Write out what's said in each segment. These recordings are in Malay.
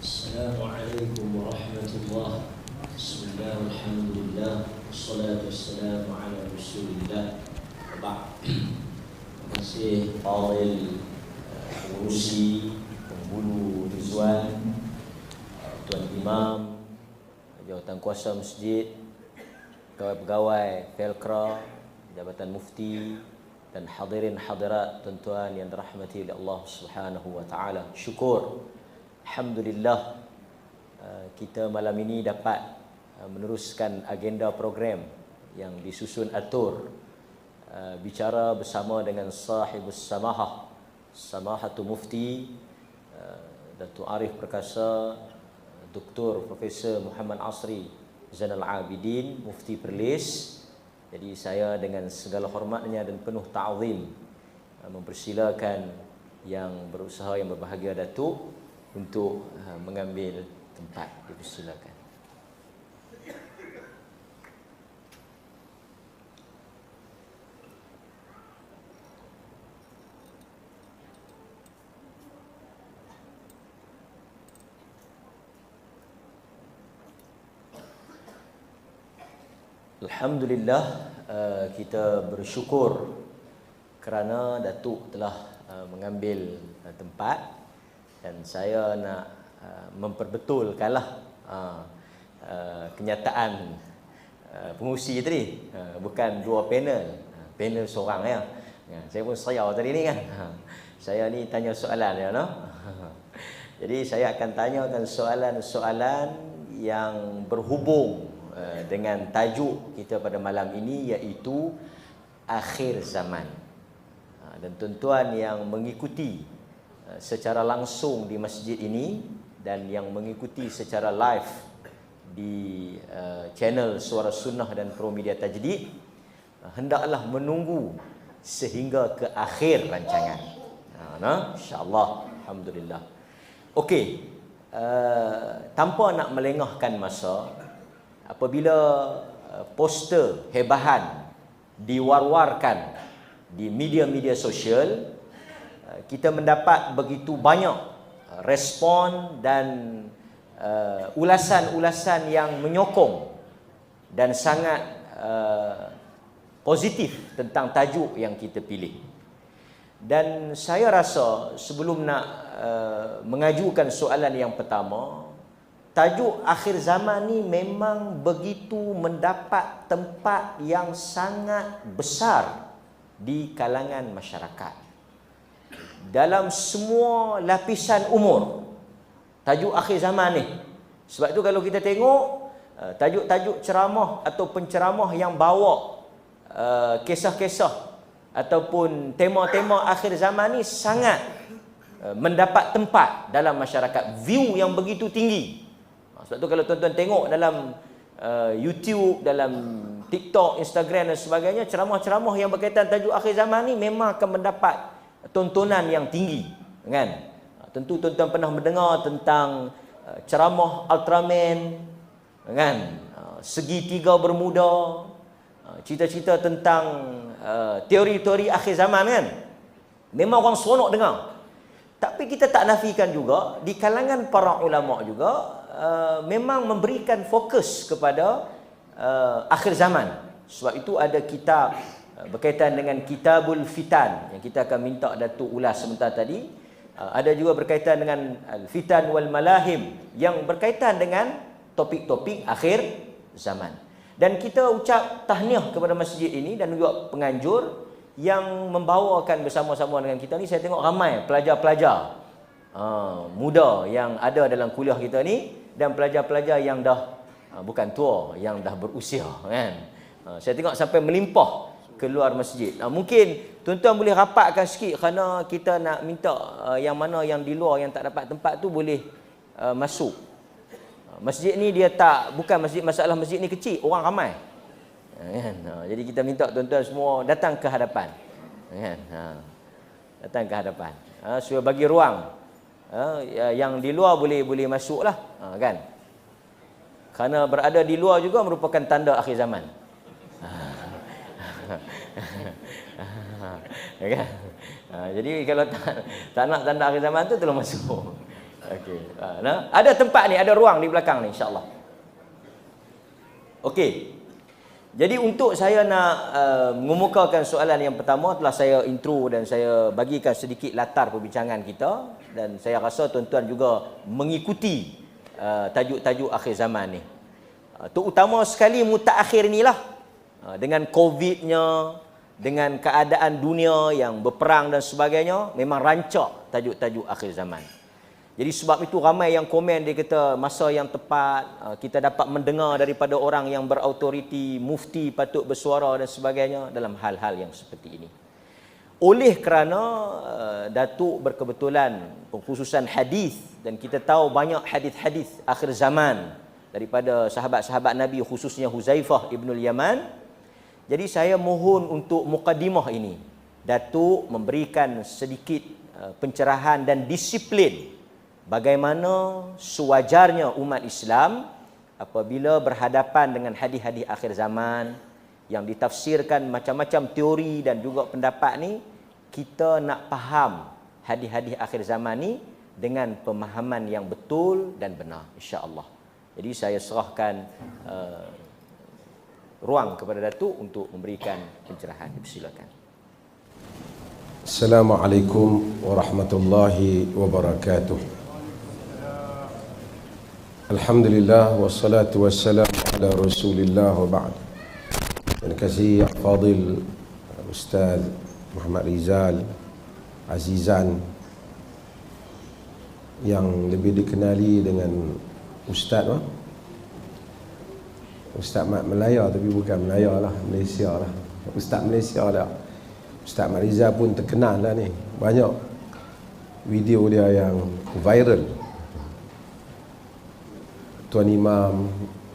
Assalamualaikum warahmatullahi wabarakatuh. Bismillah, alhamdulillah, wassalatu wassalamu ala rasulillah. Terima kasih Fadil pengurusi, penghulu Rizwan, Tuan Imam, jawatan kuasa masjid, pegawai-pegawai Felkra, Jabatan Mufti, dan hadirin hadirat tuan-tuan yang dirahmati oleh Allah Subhanahu wa taala. Syukur, alhamdulillah, kita malam ini dapat meneruskan agenda program yang disusun atur, bicara bersama dengan sahibus samahah, Samahatu Mufti Datuk Arif Perkasa, Dr. Profesor Muhammad Asri Zainal Abidin, Mufti Perlis. Jadi saya dengan segala hormatnya dan penuh ta'zim mempersilakan yang berusaha, yang berbahagia Datuk untuk mengambil tempat. Dipersilakan. Alhamdulillah, kita bersyukur kerana Datuk telah mengambil tempat, dan saya nak memperbetulkanlah kenyataan pengurusi tadi, bukan dua panel, panel seorang ya. Saya pun sayau tadi ni kan. Saya ni tanya soalan ya, no? Jadi saya akan tanyakan soalan-soalan yang berhubung dengan tajuk kita pada malam ini, iaitu akhir zaman. Dan tuan-tuan yang mengikuti secara langsung di masjid ini dan yang mengikuti secara live di channel Suara Sunnah dan Pro Media Tajdid, hendaklah menunggu sehingga ke akhir rancangan. InsyaAllah, alhamdulillah. Okey, tanpa nak melengahkan masa, apabila poster hebahan diwar-warkan di media-media sosial, kita mendapat begitu banyak respon dan ulasan-ulasan yang menyokong dan sangat positif tentang tajuk yang kita pilih. Dan saya rasa sebelum nak mengajukan soalan yang pertama, tajuk akhir zaman ni memang begitu mendapat tempat yang sangat besar di kalangan masyarakat. Dalam semua lapisan umur, tajuk akhir zaman ni. Sebab tu kalau kita tengok tajuk-tajuk ceramah atau penceramah yang bawa kisah-kisah ataupun tema-tema akhir zaman ni sangat mendapat tempat dalam masyarakat, view yang begitu tinggi. Sebab tu kalau tuan-tuan tengok dalam YouTube, dalam TikTok, Instagram dan sebagainya, ceramah-ceramah yang berkaitan tajuk akhir zaman ni memang akan mendapat tontonan yang tinggi, kan? Tentu tuan-tuan pernah mendengar tentang ceramah Ultraman, kan? Segitiga Bermuda, cerita-cerita tentang teori-teori akhir zaman, kan? Memang orang seronok dengar. Tapi kita tak nafikan juga di kalangan para ulama juga memang memberikan fokus kepada akhir zaman. Sebab itu ada kitab berkaitan dengan Kitabul Fitan yang kita akan minta Datuk ulas sebentar tadi. Ada juga berkaitan dengan Al-Fitan wal Malahim yang berkaitan dengan topik-topik akhir zaman. Dan kita ucap tahniah kepada masjid ini dan juga penganjur yang membawakan bersama-sama dengan kita ni. Saya tengok ramai pelajar-pelajar muda yang ada dalam kuliah kita ni, dan pelajar-pelajar yang dah bukan tua, yang dah berusia, kan? Saya tengok sampai melimpah keluar masjid. Mungkin tuan-tuan boleh rapatkan sikit kerana kita nak minta yang mana yang di luar yang tak dapat tempat tu boleh masuk. Masjid ni dia bukan masalah masjid ni kecil, orang ramai. Kan? Jadi kita minta tuan-tuan semua datang ke hadapan, kan? Datang ke hadapan, supaya bagi ruang. Yang di luar boleh masuklah, kan? Kerana berada di luar juga merupakan tanda akhir zaman. Kan? Jadi kalau tak nak tanda akhir zaman tu, tolong masuk. Okey. Nah, ada tempat ni, ada ruang di belakang ni insya-Allah. Okey. Jadi untuk saya nak mengemukakan soalan yang pertama, telah saya intro dan saya bagikan sedikit latar perbincangan kita, dan saya rasa tuan-tuan juga mengikuti tajuk-tajuk akhir zaman ni. Terutama sekali mutaakhir inilah, dengan COVID-nya, dengan keadaan dunia yang berperang dan sebagainya, memang rancak tajuk-tajuk akhir zaman. Jadi sebab itu ramai yang komen, dia kata masa yang tepat, kita dapat mendengar daripada orang yang berautoriti, mufti patut bersuara dan sebagainya dalam hal-hal yang seperti ini. Oleh kerana Datuk berkebetulan pengkhususan hadis, dan kita tahu banyak hadis-hadis akhir zaman daripada sahabat-sahabat Nabi, khususnya Huzaifah ibnul Yaman. Jadi saya mohon untuk mukadimah ini, Datuk memberikan sedikit pencerahan dan disiplin bagaimana sewajarnya umat Islam apabila berhadapan dengan hadis-hadis akhir zaman yang ditafsirkan macam-macam teori dan juga pendapat ni, kita nak faham hadis-hadis akhir zaman ni dengan pemahaman yang betul dan benar, insya-Allah. Jadi saya serahkan ruang kepada Datuk untuk memberikan pencerahan. Silakan. Assalamualaikum warahmatullahi wabarakatuh. Alhamdulillah wassalatu wassalamu ala Rasulillah wa ba'd. Terima kasih Fadil Ustaz Muhammad Rizal Azizan, yang lebih dikenali dengan Ustaz Ustaz Mat Melaya, tapi bukan Melaya lah, Malaysia lah, Ustaz Malaysia lah. Ustaz Mat Rizal pun terkenal lah ni, banyak video dia yang viral. Tuan Imam,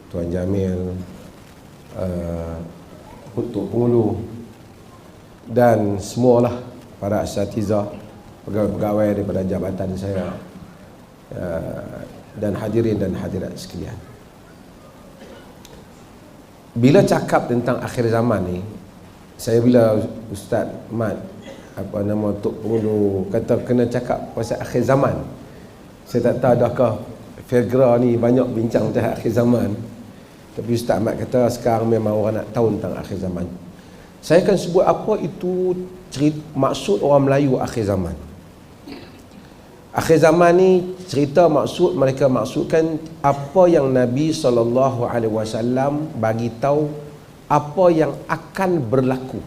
Tuan Jamil, Untuk Pengulu, dan semualah para asatizah, pegawai-pegawai daripada jabatan saya, dan hadirin dan hadirat sekalian. Bila cakap tentang akhir zaman ni, saya bila Ustaz Mat Tok Pengulu kata kena cakap pasal akhir zaman, saya tak tahu adakah Fairgra ni banyak bincang tentang akhir zaman, tapi Ustaz Mat kata sekarang memang orang nak tahu tentang akhir zaman. Saya akan sebut apa itu maksud orang Melayu akhir zaman. Akhir zaman ni cerita maksud, mereka maksudkan apa yang Nabi SAW bagi tahu, apa yang akan berlaku,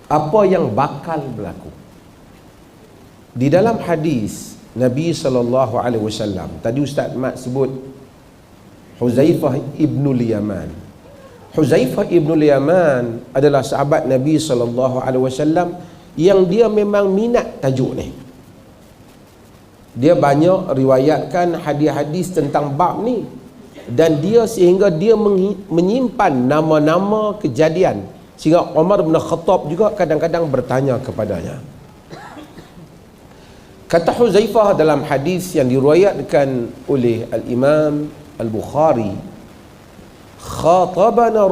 apa yang bakal berlaku. Di dalam hadis Nabi SAW, tadi Ustaz Mat sebut Huzaifah ibnul Yaman. Huzaifah ibnul Yaman adalah sahabat Nabi SAW yang dia memang minat tajuk ni. Dia banyak riwayatkan hadis-hadis tentang bab ni, dan dia sehingga dia menyimpan nama-nama kejadian, sehingga Umar bin Khattab juga kadang-kadang bertanya kepadanya. Kata Huzaifah dalam hadis yang diriwayatkan oleh Al-Imam Al-Bukhari, khatabana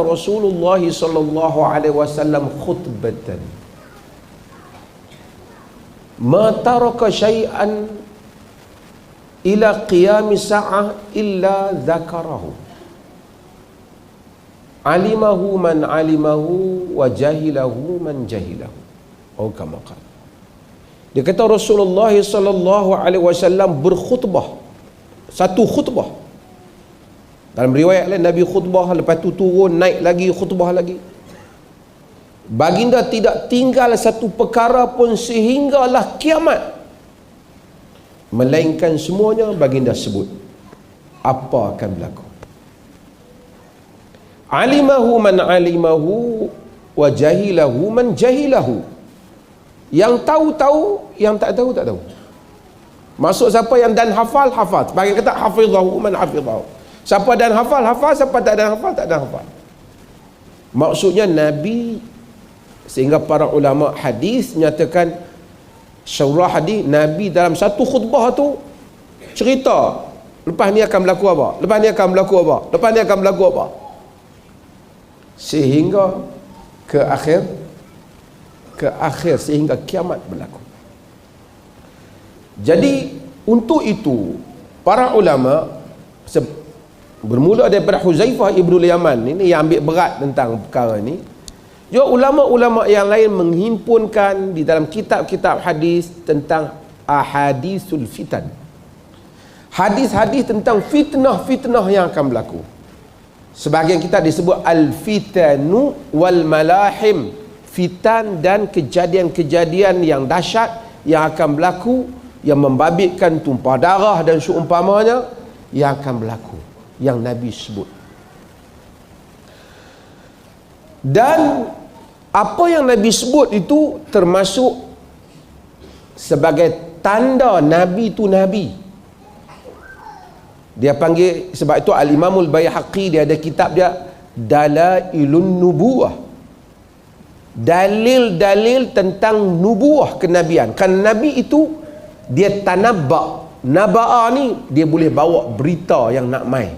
Rasulullah sallallahu alaihi wasallam khutbatan ma taraka syai'an ila qiyam sa'ah illa dzakarahu, alimahu man alimahu wa jahilahu man jahilahu, atau kama qala. Dia kata Rasulullah sallallahu alaihi wasallam berkhutbah, satu khutbah. Dalam riwayat lain Nabi khutbah, lepas tu turun naik lagi khutbah lagi. Baginda tidak tinggal satu perkara pun sehinggalah kiamat, melainkan semuanya baginda sebut apa akan berlaku. Alimahu man alimahu wa jahilahu man jahilahu. Yang tahu-tahu, yang tak tahu tak tahu. Maksud siapa yang dan hafal, hafal. Bagi kata hafizahu man hafizahu. Siapa dan hafal, hafal. Siapa tak dan hafal, tak dan hafal. Maksudnya Nabi, sehingga para ulama hadis menyatakan, syurah hadis, Nabi dalam satu khutbah tu cerita lepas ni akan berlaku apa, lepas ni akan berlaku apa, lepas ni akan berlaku apa, sehingga ke akhir sehingga kiamat berlaku. Jadi untuk itu para ulama bermula daripada Huzaifah Ibnul Yaman ini yang ambil berat tentang perkara ini. Juga ulama-ulama yang lain menghimpunkan di dalam kitab-kitab hadis tentang ahadisul fitan. Hadis-hadis tentang fitnah-fitnah yang akan berlaku. Sebahagian kita disebut al-fitanu wal malahim, fitan dan kejadian-kejadian yang dahsyat yang akan berlaku, yang membabitkan tumpah darah dan seumpamanya, yang akan berlaku, yang Nabi sebut. Dan apa yang Nabi sebut itu termasuk sebagai tanda Nabi itu Nabi. Dia panggil, sebab itu Al-Imamul Baihaqi dia ada kitab dia Dalailun Nubuwah, dalil-dalil tentang nubuwah kenabian. Kan Nabi itu dia tanabba. Naba'a ni dia boleh bawa berita yang nak mai.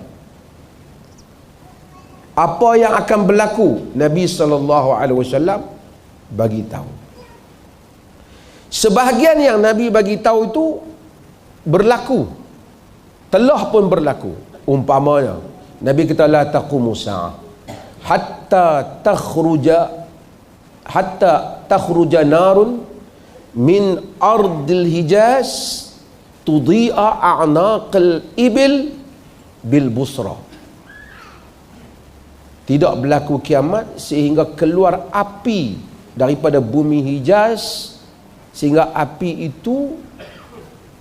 Apa yang akan berlaku Nabi SAW bagi tahu. Sebahagian yang Nabi bagi tahu itu berlaku, telah pun berlaku. Umpamanya Nabi kata la taqumu sa'ah hatta takhruja narun min ardil Hijaz tudhi'a a'naqal ibil bil Busra. Tidak berlaku kiamat sehingga keluar api daripada bumi Hijaz, sehingga api itu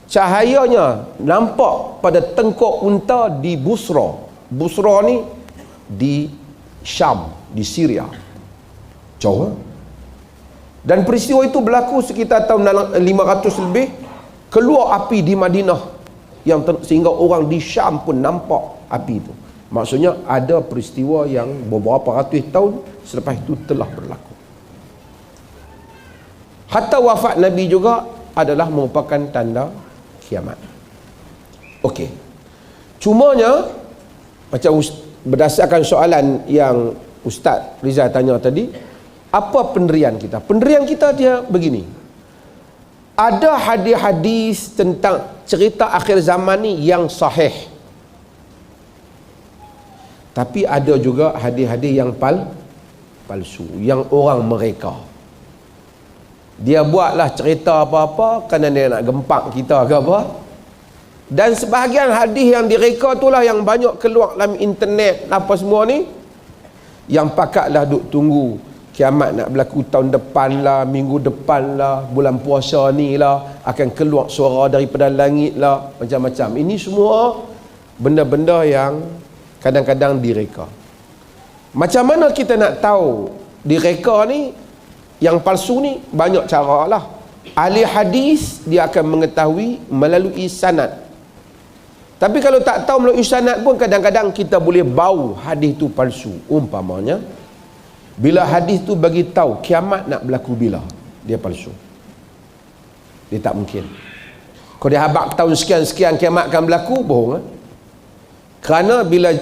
cahayanya nampak pada tengkok unta di Busra. Busra ni di Syam, di Syria. Jauh. Dan peristiwa itu berlaku sekitar tahun 500 lebih. Keluar api di Madinah sehingga orang di Syam pun nampak api itu. Maksudnya ada peristiwa yang beberapa ratus tahun selepas itu telah berlaku. Hatta wafat Nabi juga adalah merupakan tanda kiamat. Okey. Cumanya macam berdasarkan soalan yang Ustaz Rizal tanya tadi, apa pendirian kita? Pendirian kita dia begini. Ada hadis-hadis tentang cerita akhir zaman ni yang sahih. Tapi ada juga hadis-hadis yang palsu, yang orang mereka. Dia buatlah cerita apa-apa kerana dia nak gempak kita ke apa. Dan sebahagian hadis yang direka itulah yang banyak keluar dalam internet apa semua ni, yang pakatlah duk tunggu kiamat nak berlaku tahun depan lah, minggu depan lah, bulan puasa ni lah akan keluar suara daripada langit lah, macam-macam. Ini semua benda-benda yang kadang-kadang direka. Macam mana kita nak tahu direka ni, yang palsu ni? Banyak cara lah. Ahli hadis dia akan mengetahui melalui sanad. Tapi kalau tak tahu melalui sanad pun kadang-kadang kita boleh bau hadis tu palsu. Umpamanya bila hadis tu bagi tahu kiamat nak berlaku bila, dia palsu. Dia tak mungkin. Kalau dia habaq tahun sekian-sekian kiamat akan berlaku, bohong. Kerana bila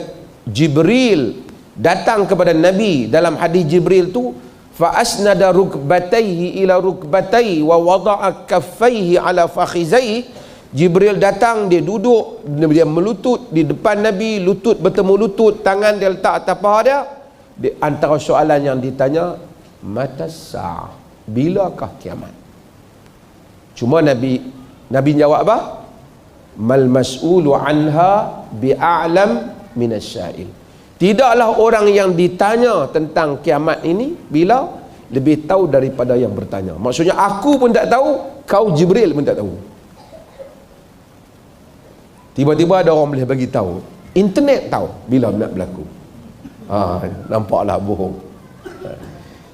Jibril datang kepada Nabi dalam hadis Jibril tu, fa asnada rukbatayhi ila rukbatayhi wa wada'a kaffayhi ala fakhizayhi. Jibril datang, dia duduk, dia melutut di depan Nabi, lutut bertemu lutut, tangan dia letak atas paha dia. Di antara soalan yang ditanya, matas sa'ah, bilakah kiamat? Cuma Nabi jawab apa? Mal mas'ulu anha bi'a'lam minasya'il. Tidaklah orang yang ditanya tentang kiamat ini bila lebih tahu daripada yang bertanya. Maksudnya aku pun tak tahu, kau Jibril pun tak tahu. Tiba-tiba ada orang boleh bagi tahu. Internet tahu bila nak berlaku. Nampaklah bohong.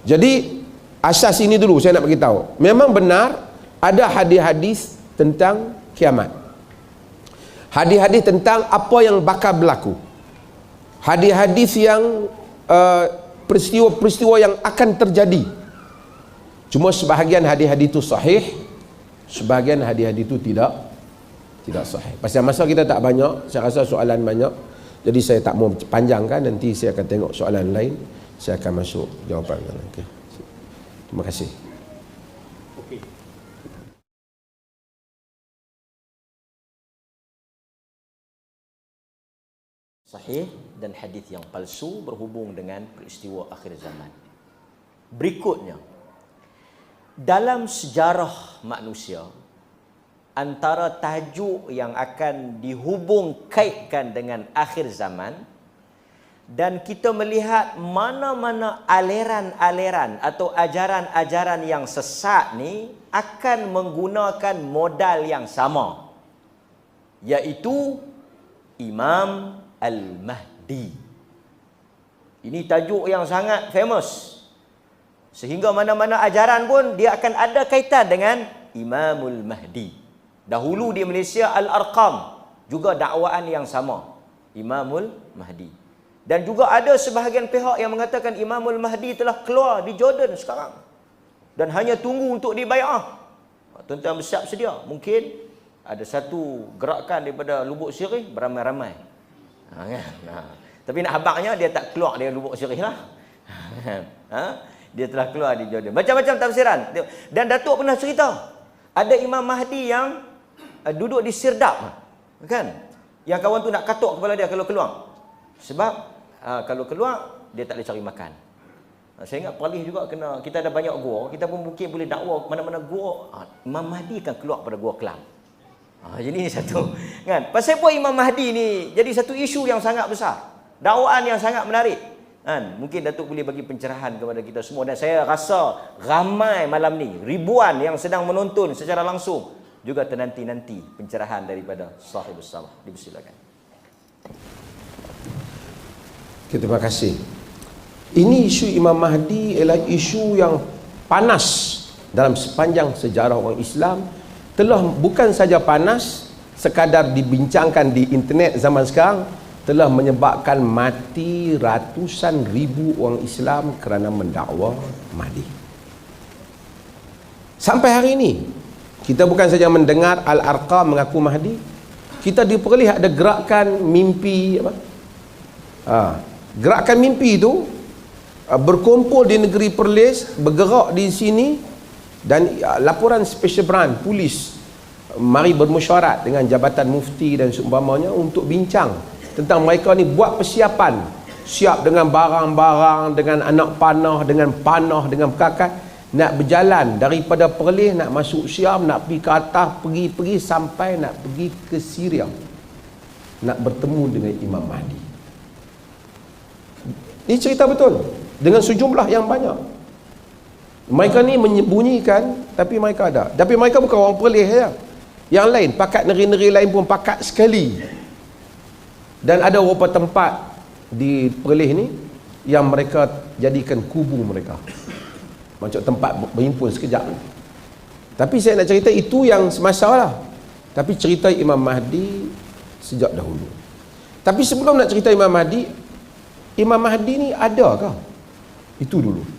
Jadi asas ini dulu saya nak bagi tahu. Memang benar ada hadis-hadis tentang kiamat. Hadis-hadis tentang apa yang bakal berlaku. Hadis-hadis yang peristiwa-peristiwa yang akan terjadi. Cuma sebahagian hadis-hadis itu sahih, sebahagian hadis-hadis itu tidak sahih. Pasal masa kita tak banyak, saya rasa soalan banyak. Jadi saya tak mau panjangkan, nanti saya akan tengok soalan lain, saya akan masuk jawapan. Okay. Terima kasih. sahih dan hadis yang palsu berhubung dengan peristiwa akhir zaman. Berikutnya, dalam sejarah manusia, antara tajuk yang akan dihubung kaitkan dengan akhir zaman, dan kita melihat mana-mana aliran-aliran atau ajaran-ajaran yang sesat ni akan menggunakan modal yang sama, iaitu Imam Al-Mahdi. Ini tajuk yang sangat famous, sehingga mana-mana ajaran pun dia akan ada kaitan dengan Imamul Mahdi. Dahulu di Malaysia Al-Arqam juga dakwaan yang sama, Imamul Mahdi. Dan juga ada sebahagian pihak yang mengatakan Imamul Mahdi telah keluar di Jordan sekarang dan hanya tunggu untuk dibai'ah. Tuan-tuan bersiap sedia. Mungkin ada satu gerakan daripada Lubuk Sirih beramai-ramai. Tapi nak habaknya dia tak keluar dari Lubuk Sirih lah. Dia telah keluar di Jordan. Macam-macam tafsiran. Dan Datuk pernah cerita, ada Imam Mahdi yang duduk di Sirdap, kan? Yang kawan tu nak katuk kepala dia kalau keluar. Sebab kalau keluar dia tak boleh cari makan. Saya ingat Perlis juga kena, kita ada banyak gua, kita pun mungkin boleh dakwa mana-mana gua, Imam Mahdi kan keluar pada gua Kelang. Jadi ini satu, kan? Pasal apa Imam Mahdi ni jadi satu isu yang sangat besar, dakwaan yang sangat menarik, kan? Mungkin Datuk boleh bagi pencerahan kepada kita semua, dan saya rasa ramai malam ni, ribuan yang sedang menonton secara langsung juga ternanti-nanti pencerahan daripada Sahibus Salah. Dipersilakan. Terima kasih. Ini isu Imam Mahdi ialah isu yang panas dalam sepanjang sejarah orang Islam. Telah bukan saja panas sekadar dibincangkan di internet zaman sekarang, telah menyebabkan mati ratusan ribu orang Islam kerana mendakwa Mahdi. Sampai hari ini kita bukan saja mendengar Al-Arqam mengaku Mahdi, kita diperoleh ada gerakan mimpi apa? Gerakan mimpi itu berkumpul di negeri Perlis, bergerak di sini, dan laporan Special Branch Polis mari bermesyuarat dengan Jabatan Mufti dan seumpamanya untuk bincang tentang mereka ni buat persiapan, siap dengan barang-barang, dengan anak panah, dengan pekakat, nak berjalan daripada Perlis, nak masuk Syam, nak pergi ke atas, pergi sampai nak pergi ke Syria, nak bertemu dengan Imam Mahdi. Ini cerita betul dengan sejumlah yang banyak. Mereka ni menyembunyikan, tapi mereka ada. Tapi mereka bukan orang Perlis saja. Yang lain, pakat negeri-negeri lain pun pakat sekali. Dan ada beberapa tempat di Perlis ni yang mereka jadikan kubu mereka, macam tempat berhimpun sekejap. Tapi saya nak cerita itu yang semasa lah. Tapi cerita Imam Mahdi sejak dahulu. Tapi sebelum nak cerita Imam Mahdi ni adakah? Itu dulu.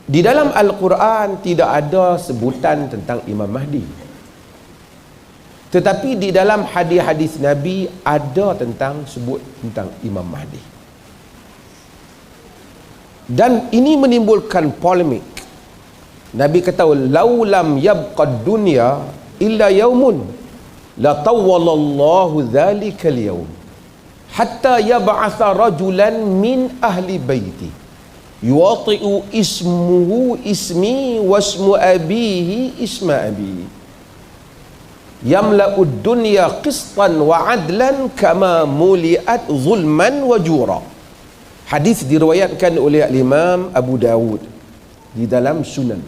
Di dalam Al-Quran tidak ada sebutan tentang Imam Mahdi. Tetapi di dalam hadis-hadis Nabi ada sebut tentang Imam Mahdi. Dan ini menimbulkan polemik. Nabi kata, "Laulam yabqad dunya illa yaumun la tawwalallahu dzalikal yaum hatta yab'atha rajulan min ahli baiti yuwati'u ismuhu ismi wasmu abihi isma abi yamla'ud dunya qistan wa adlan kama muli'at zulman wa jura." Hadis diriwayatkan oleh Imam Abu Dawud di dalam Sunan.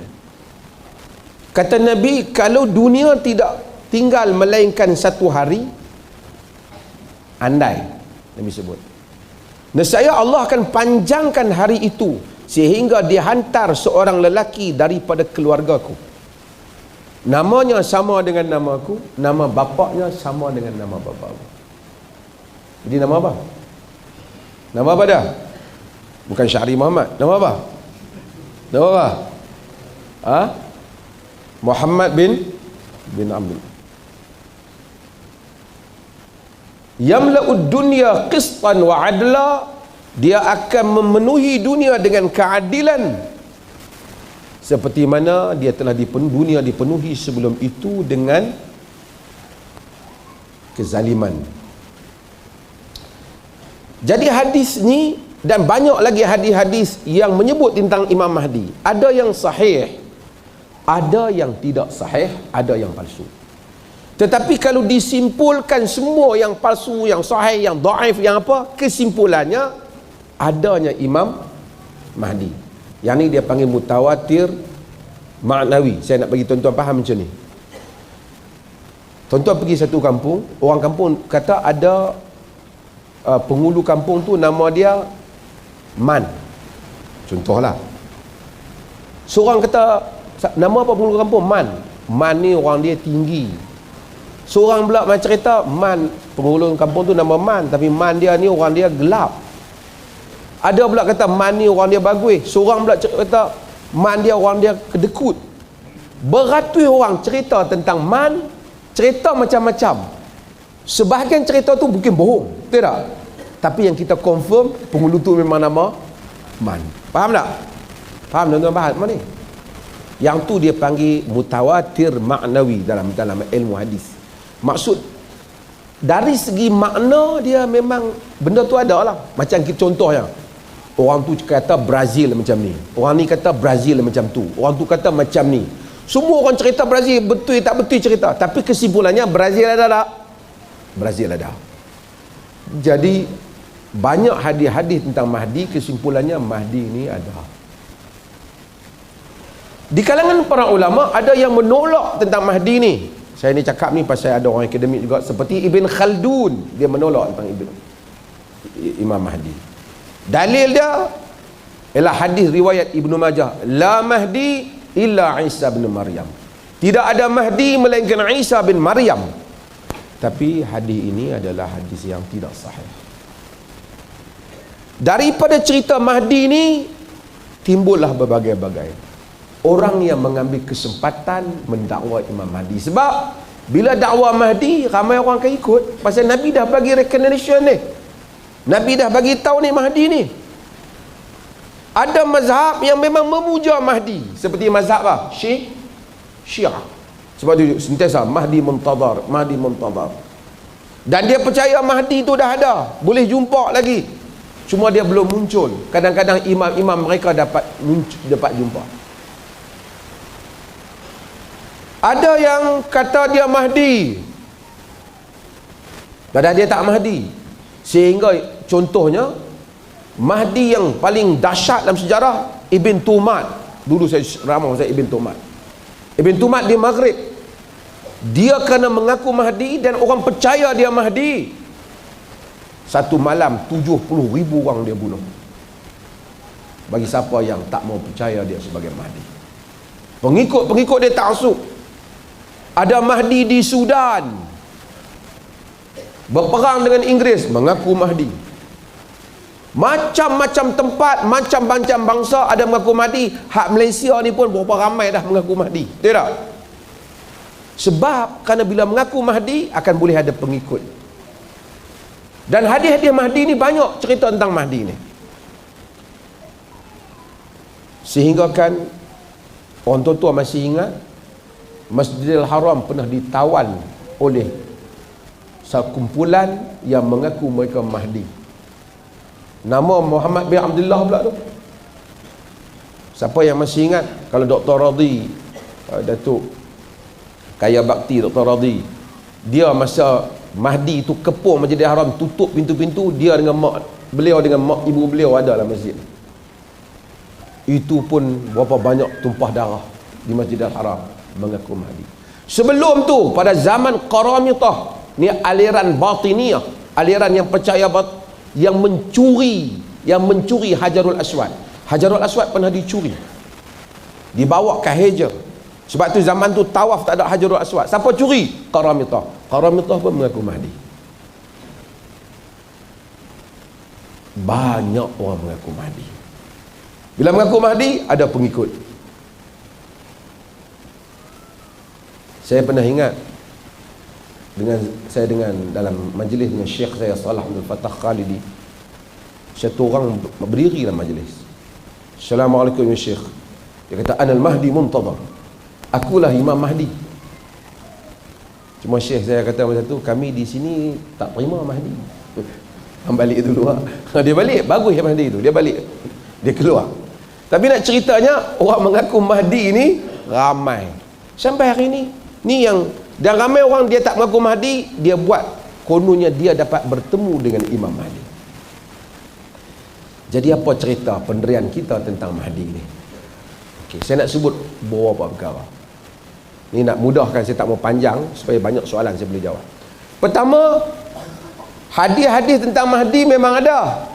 Kata Nabi, kalau dunia tidak tinggal melainkan satu hari, andai Nabi sebut, nescaya Allah akan panjangkan hari itu sehingga dihantar seorang lelaki daripada keluargaku, namanya sama dengan namaku, nama bapaknya sama dengan nama bapakku. Jadi nama apa? Nama apa dah? Bukan Syahri Muhammad. Nama apa? Nama apa? Muhammad bin Abdul. Yamla'ud dunya qistan wa adla, dia akan memenuhi dunia dengan keadilan seperti mana dia telah dunia dipenuhi sebelum itu dengan kezaliman. Jadi hadis ni dan banyak lagi hadis-hadis yang menyebut tentang Imam Mahdi. Ada yang sahih, ada yang tidak sahih, ada yang palsu. Tetapi kalau disimpulkan semua yang palsu, yang sahih, yang dhaif, yang apa, kesimpulannya adanya Imam Mahdi. Yang ni dia panggil mutawatir ma'nawi. Saya nak bagi tuan-tuan faham macam ni. Tuan-tuan pergi satu kampung, orang kampung kata ada penghulu kampung tu nama dia Man. Contohlah. Seorang kata, nama apa penghulu kampung? Man. Man ni orang dia tinggi. Seorang pula macam cerita, Man, penghulu kampung tu nama Man, tapi Man dia ni orang dia gelap. Ada pula kata Man ni orang dia bagus. Seorang pula kata Man dia orang dia kedekut. Beratus orang cerita tentang Man, cerita macam-macam. Sebahagian cerita tu mungkin bohong, betul tak? Tapi yang kita confirm penghulu tu memang nama Man. Faham tak? Faham tuan-tuan faham mana ni? Yang tu dia panggil mutawatir ma'nawi dalam ilmu hadis. Maksud dari segi makna dia memang benda tu ada lah. Macam kita contohnya, orang tu kata Brazil macam ni, orang ni kata Brazil macam tu, orang tu kata macam ni. Semua orang cerita Brazil, betul tak betul cerita, tapi kesimpulannya Brazil ada tak? Brazil ada. Jadi banyak hadis-hadis tentang Mahdi, kesimpulannya Mahdi ni ada. Di kalangan para ulama ada yang menolak tentang Mahdi ni. Saya ni cakap ni pasal ada orang akademik juga, seperti Ibn Khaldun, dia menolak tentang Imam Mahdi. Dalil dia ialah hadis riwayat Ibnu Majah, la Mahdi illa Isa bin Maryam. Tidak ada Mahdi melainkan Isa bin Maryam. Tapi hadis ini adalah hadis yang tidak sahih. Daripada cerita Mahdi ni timbullah berbagai-bagai orang yang mengambil kesempatan mendakwa Imam Mahdi. Sebab bila dakwa Mahdi, ramai orang akan ikut. Pasal Nabi dah bagi recognition ni, Nabi dah bagi tahu ni Mahdi ni. Ada mazhab yang memang memuja Mahdi, seperti mazhab apa? Syiah. Sebab tu sentiasa Mahdi muntazar, Mahdi muntazar. Dan dia percaya Mahdi tu dah ada, boleh jumpa lagi. Cuma dia belum muncul. Kadang-kadang imam-imam mereka dapat jumpa. Ada yang kata dia Mahdi, padahal dia tak Mahdi. Sehingga contohnya Mahdi yang paling dahsyat dalam sejarah Ibn Tumat. Dulu saya ramai saya Ibn Tumat. Ibn Tumat di Maghrib. Dia kerana mengaku Mahdi dan orang percaya dia Mahdi, satu malam 70,000 orang dia bunuh. Bagi siapa yang tak mau percaya dia sebagai Mahdi. Pengikut dia taksub. Ada Mahdi di Sudan, berperang dengan Inggeris, mengaku Mahdi. Macam-macam tempat, macam-macam bangsa ada mengaku Mahdi. Hak Malaysia ni pun berapa ramai dah mengaku Mahdi, betul tak? Sebab kerana bila mengaku Mahdi akan boleh ada pengikut. Dan hadis-hadis Mahdi ni banyak cerita tentang Mahdi ni. Sehingga kan orang tua-tua masih ingat Masjidil Haram pernah ditawan oleh sekumpulan yang mengaku mereka Mahdi. Nama Muhammad bin Abdullah pula tu. Siapa yang masih ingat? Kalau Dr. Radhi, Datuk Kaya Bakti Dr. Radhi, dia masa Mahdi tu kepung Masjidil Haram, tutup pintu-pintu, dia dengan mak beliau dengan mak ibu beliau ada dalam masjid. Itu pun berapa banyak tumpah darah di Masjidil Haram mengaku Mahdi. Sebelum tu pada zaman Qaramitah, ni aliran batiniyah, aliran yang percaya yang mencuri Hajarul Aswad. Hajarul Aswad pernah dicuri, dibawa ke Hajar. Sebab tu zaman tu tawaf tak ada Hajarul Aswad. Siapa curi? Qaramitah. Qaramitah pun mengaku Mahdi. Banyak orang mengaku Mahdi. Bila mengaku Mahdi ada pengikut. Saya pernah ingat dengan dalam majlis dengan Syekh saya Salah Abdul Fattah Khalidi. Satu orang berdiri dalam majlis. Assalamualaikum ya Syekh. Dia kata Anal Mahdi muntazar. Akulah Imam Mahdi. Cuma Syekh saya kata masa tu, kami di sini tak terima Mahdi. Balik dulu lah. Dia balik, bagus yang Mahdi tu. Dia balik, dia keluar. Tapi nak ceritanya, orang mengaku Mahdi ni ramai sampai hari ni. Ni yang, dan ramai orang dia tak mengaku Mahdi, dia buat kononnya dia dapat bertemu dengan Imam Mahdi. Jadi apa cerita pendirian kita tentang Mahdi ni? Okay, saya nak sebut beberapa perkara. Ni nak mudahkan, saya tak mau panjang supaya banyak soalan saya boleh jawab. Pertama, hadis-hadis tentang Mahdi memang ada.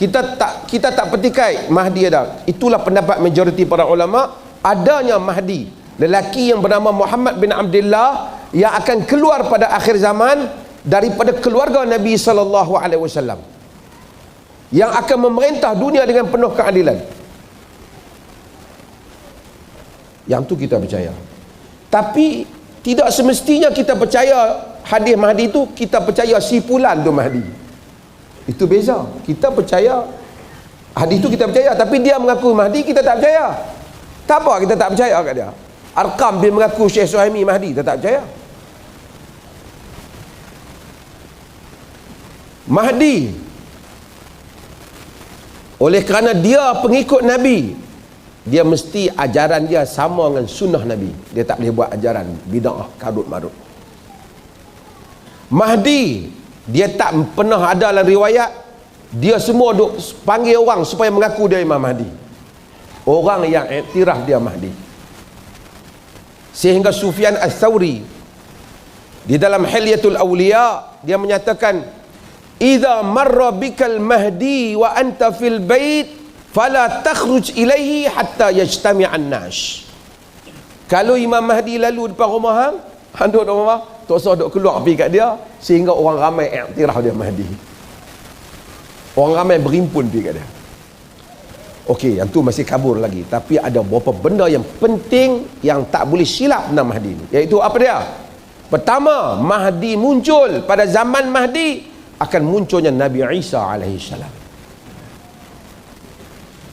Kita tak petikai Mahdi ada. Itulah pendapat majoriti para ulama, adanya Mahdi, lelaki yang bernama Muhammad bin Abdullah, yang akan keluar pada akhir zaman daripada keluarga Nabi sallallahu alaihi wasallam, yang akan memerintah dunia dengan penuh keadilan. Yang tu kita percaya. Tapi tidak semestinya kita percaya hadis Mahdi tu, kita percaya si fulan tu Mahdi. Itu beza. Kita percaya hadis tu, kita percaya, tapi dia mengaku Mahdi, kita tak percaya. Tak apa kita tak percaya kat dia. Arqam dia mengaku Syekh Suhaimi Mahdi, kita tak percaya. Mahdi, oleh kerana dia pengikut Nabi, dia mesti ajaran dia sama dengan sunnah Nabi. Dia tak boleh buat ajaran bid'ah karut marut. Mahdi, dia tak pernah ada dalam riwayat dia semua duk panggil orang supaya mengaku dia Imam Mahdi. Orang yang iktiraf dia Mahdi. Sehingga Sufyan Ats-Tsauri di dalam Hilyatul Awliya dia menyatakan, "Idza marra bikal Mahdi wa anta fil bait fala takhruj ilaihi hatta yajtami'an nas." Kalau Imam Mahdi lalu depan rumah hang duduk dalam rumah, tak usah duk keluar pergi kat dia, sehingga orang ramai iktiraf dia Mahdi. Orang ramai berimpun pergi kat dia. Okey, yang tu masih kabur lagi. Tapi ada beberapa benda yang penting yang tak boleh silap tentang Mahdi ni. Iaitu apa dia? Pertama, Mahdi muncul. Pada zaman Mahdi akan munculnya Nabi Isa alaihi salam.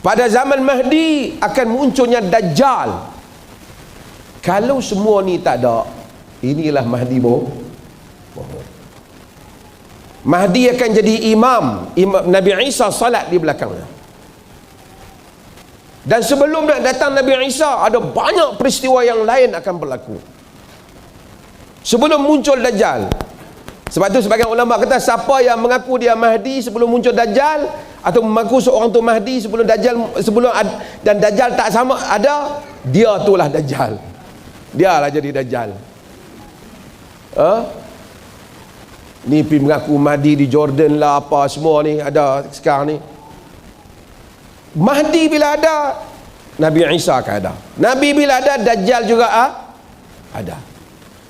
Pada zaman Mahdi akan munculnya Dajjal. Kalau semua ni tak ada, inilah Mahdi bohong. Mahdi akan jadi imam. Nabi Isa salat di belakangnya. Dan sebelum nak datang Nabi Isa, ada banyak peristiwa yang lain akan berlaku sebelum muncul Dajjal. Sebab tu sebagian ulama kata, siapa yang mengaku dia Mahdi sebelum muncul Dajjal, atau mengaku seorang tu Mahdi sebelum Dajjal, dan Dajjal tak sama ada, dia itulah Dajjal. Dialah jadi Dajjal. Ni pergi mengaku Mahdi di Jordan lah, apa semua ni ada sekarang ni. Mahdi bila ada, Nabi Isa akan ada. Nabi bila ada, Dajjal juga ada.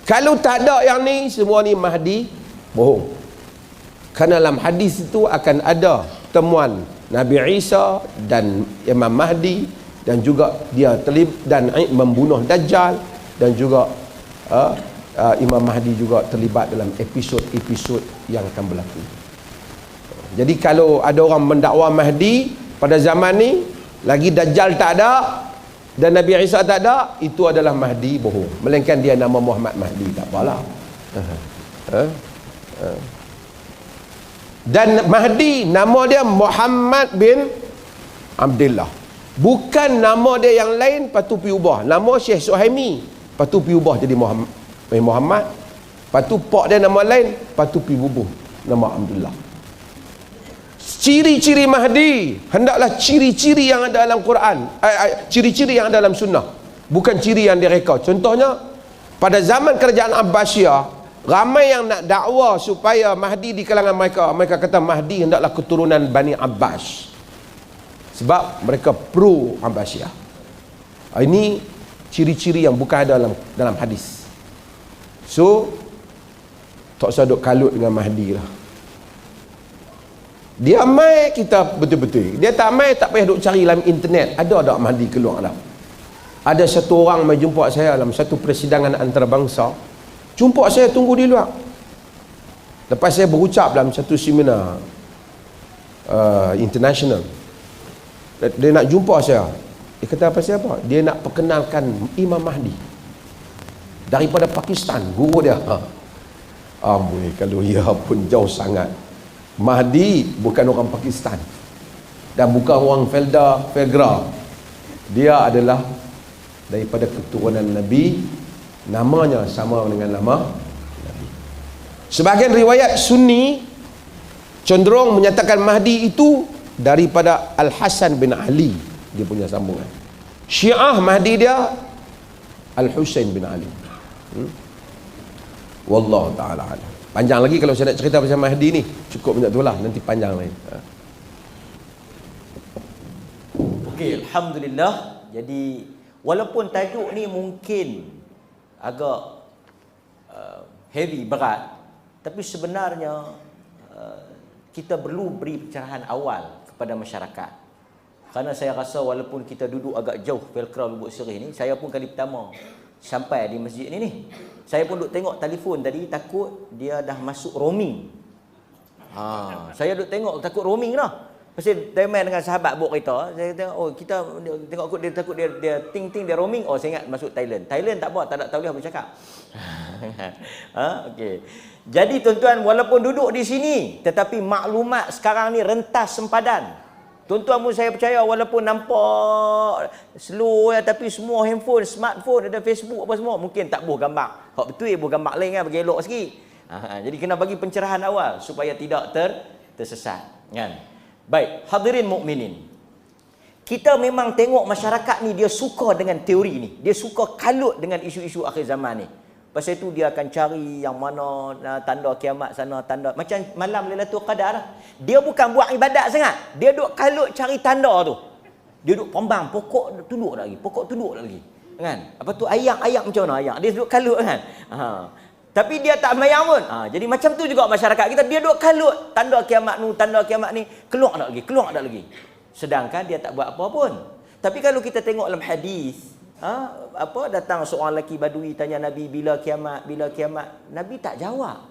Kalau tak ada yang ni, semua ni Mahdi bohong. Kerana dalam hadis itu akan ada temuan Nabi Isa dan Imam Mahdi, dan juga dia terlibat dan membunuh Dajjal, dan juga Imam Mahdi juga terlibat dalam episod-episod yang akan berlaku. Jadi kalau ada orang mendakwa Mahdi pada zaman ni, lagi Dajjal tak ada dan Nabi Isa tak ada, itu adalah Mahdi bohong. Melainkan dia nama Muhammad Mahdi, tak apalah. Dan Mahdi nama dia Muhammad bin Abdullah. Bukan nama dia yang lain lepas tu pergi ubah. Nama Syekh Suhaimi, lepas tu pergi ubah jadi Muhammad. Lepas tu pak dia nama lain, lepas tu pergi bubuh nama Abdullah. Ciri-ciri Mahdi hendaklah ciri-ciri yang ada dalam Quran, ciri-ciri yang ada dalam sunnah, bukan ciri yang direka. Contohnya, pada zaman kerajaan Abbasiyah, ramai yang nak dakwa supaya Mahdi di kalangan mereka kata Mahdi hendaklah keturunan Bani Abbas, sebab mereka pro Abbasiyah. Ini ciri-ciri yang bukan ada dalam hadis. So tak usah duk kalut dengan Mahdi lah. Dia mai, kita betul-betul. Dia tak mai, tak payah duk cari dalam internet ada tak Mahdi keluar dah. Ada satu orang mai jumpa saya dalam satu persidangan antarabangsa. Jumpa saya tunggu di luar. Lepas saya berucap dalam satu seminar international, dia nak jumpa saya. Dia kata apa siapa? Dia nak perkenalkan Imam Mahdi daripada Pakistan, guru dia. Amboi, kalau ia pun jauh sangat. Mahdi bukan orang Pakistan dan bukan orang Felgra. Dia adalah daripada keturunan Nabi, namanya sama dengan nama Nabi. Sebahagian riwayat Sunni cenderung menyatakan Mahdi itu daripada Al-Hasan bin Ali, dia punya sambungan. Syiah Mahdi dia Al-Husain bin Ali. Wallahu ta'ala alam. Panjang lagi kalau saya nak cerita pasal Mahdi ni, cukup banyak tu lah, nanti panjang lagi. Okey, alhamdulillah. Jadi walaupun tajuk ni mungkin agak heavy, berat, tapi sebenarnya kita perlu beri pencerahan awal kepada masyarakat. Kerana saya rasa walaupun kita duduk agak jauh Felkra Lubuk Serih ni, saya pun kali pertama sampai di masjid ni. Saya pun duk tengok telefon tadi, takut dia dah masuk roaming. Saya duk tengok takut roaming dah. Pasal saya main dengan sahabat bawa kereta, saya tengok, oh kita tengok dia takut dia ting-ting dia roaming. Oh, saya ingat masuk Thailand. Thailand tak apa, tak ada tahu dia boleh cakap. Okey. Jadi tuan-tuan, walaupun duduk di sini, tetapi maklumat sekarang ni rentas sempadan. Tuan-tuan pun saya percaya walaupun nampak slow ya, tapi semua handphone, smartphone, ada Facebook apa semua, mungkin tak buh gambar. Hak betul buh gambar lain kan, bagi elok sikit. Jadi kena bagi pencerahan awal supaya tidak tersesat, kan? Baik, hadirin mukminin. Kita memang tengok masyarakat ni dia suka dengan teori ni. Dia suka kalut dengan isu-isu akhir zaman ni. Pasal itu dia akan cari yang mana tanda kiamat sana, tanda macam malam Lailatul Qadar. Dia bukan buat ibadat sangat. Dia duk kalut cari tanda tu. Dia duk pombang pokok tunduk lagi, pokok tunduk lagi. Kan? Apa tu ayak macam mana ayak? Dia duk kalut kan. Tapi dia tak sembahyang pun. Jadi macam tu juga masyarakat kita, dia duk kalut tanda kiamat ni, tanda kiamat ni, keluar tak lagi. Sedangkan dia tak buat apa pun. Tapi kalau kita tengok dalam hadis, datang seorang lelaki badui tanya Nabi bila kiamat, Nabi tak jawab.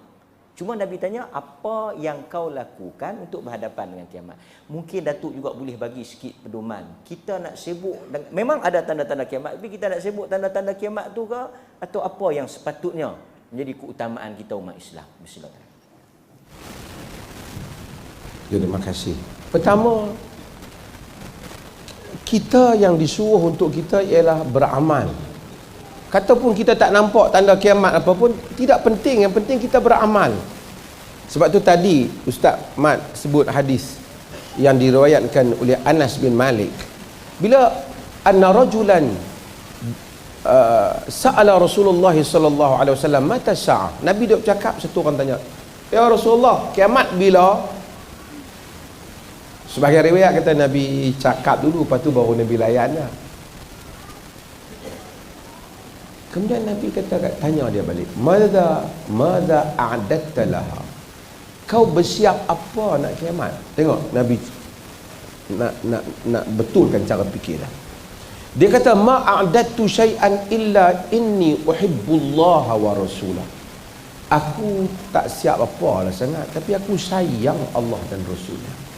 Cuma Nabi tanya, apa yang kau lakukan untuk berhadapan dengan kiamat? Mungkin Datuk juga boleh bagi sikit pedoman. Kita nak sibuk memang ada tanda-tanda kiamat, tapi kita nak sibuk tanda-tanda kiamat tu ke, atau apa yang sepatutnya menjadi keutamaan kita umat Islam? Bismillah. Terima kasih. Pertama, kita yang disuruh untuk kita ialah beramal. Katapun kita tak nampak tanda kiamat apa pun, tidak penting. Yang penting kita beramal. Sebab tu tadi Ustaz Mat sebut hadis yang diriwayatkan oleh Anas bin Malik. Bila anna rajulan sa'ala Rasulullah sallallahu alaihi wasallam mata sa'ah. Nabi duk cakap, satu orang tanya, "Ya Rasulullah, kiamat bila?" Sebagai riwayat kata Nabi cakap dulu, lepas tu baru Nabi layan lah. Kemudian Nabi tanya dia balik, Mada a'adatta laha? Kau bersiap apa nak kiamat? Tengok Nabi nak betulkan cara fikir dah. Dia kata, ma a'adattu syai'an illa inni uhibbullaha wa rasulah. Aku tak siap apa lah sangat, tapi aku sayang Allah dan Rasulnya.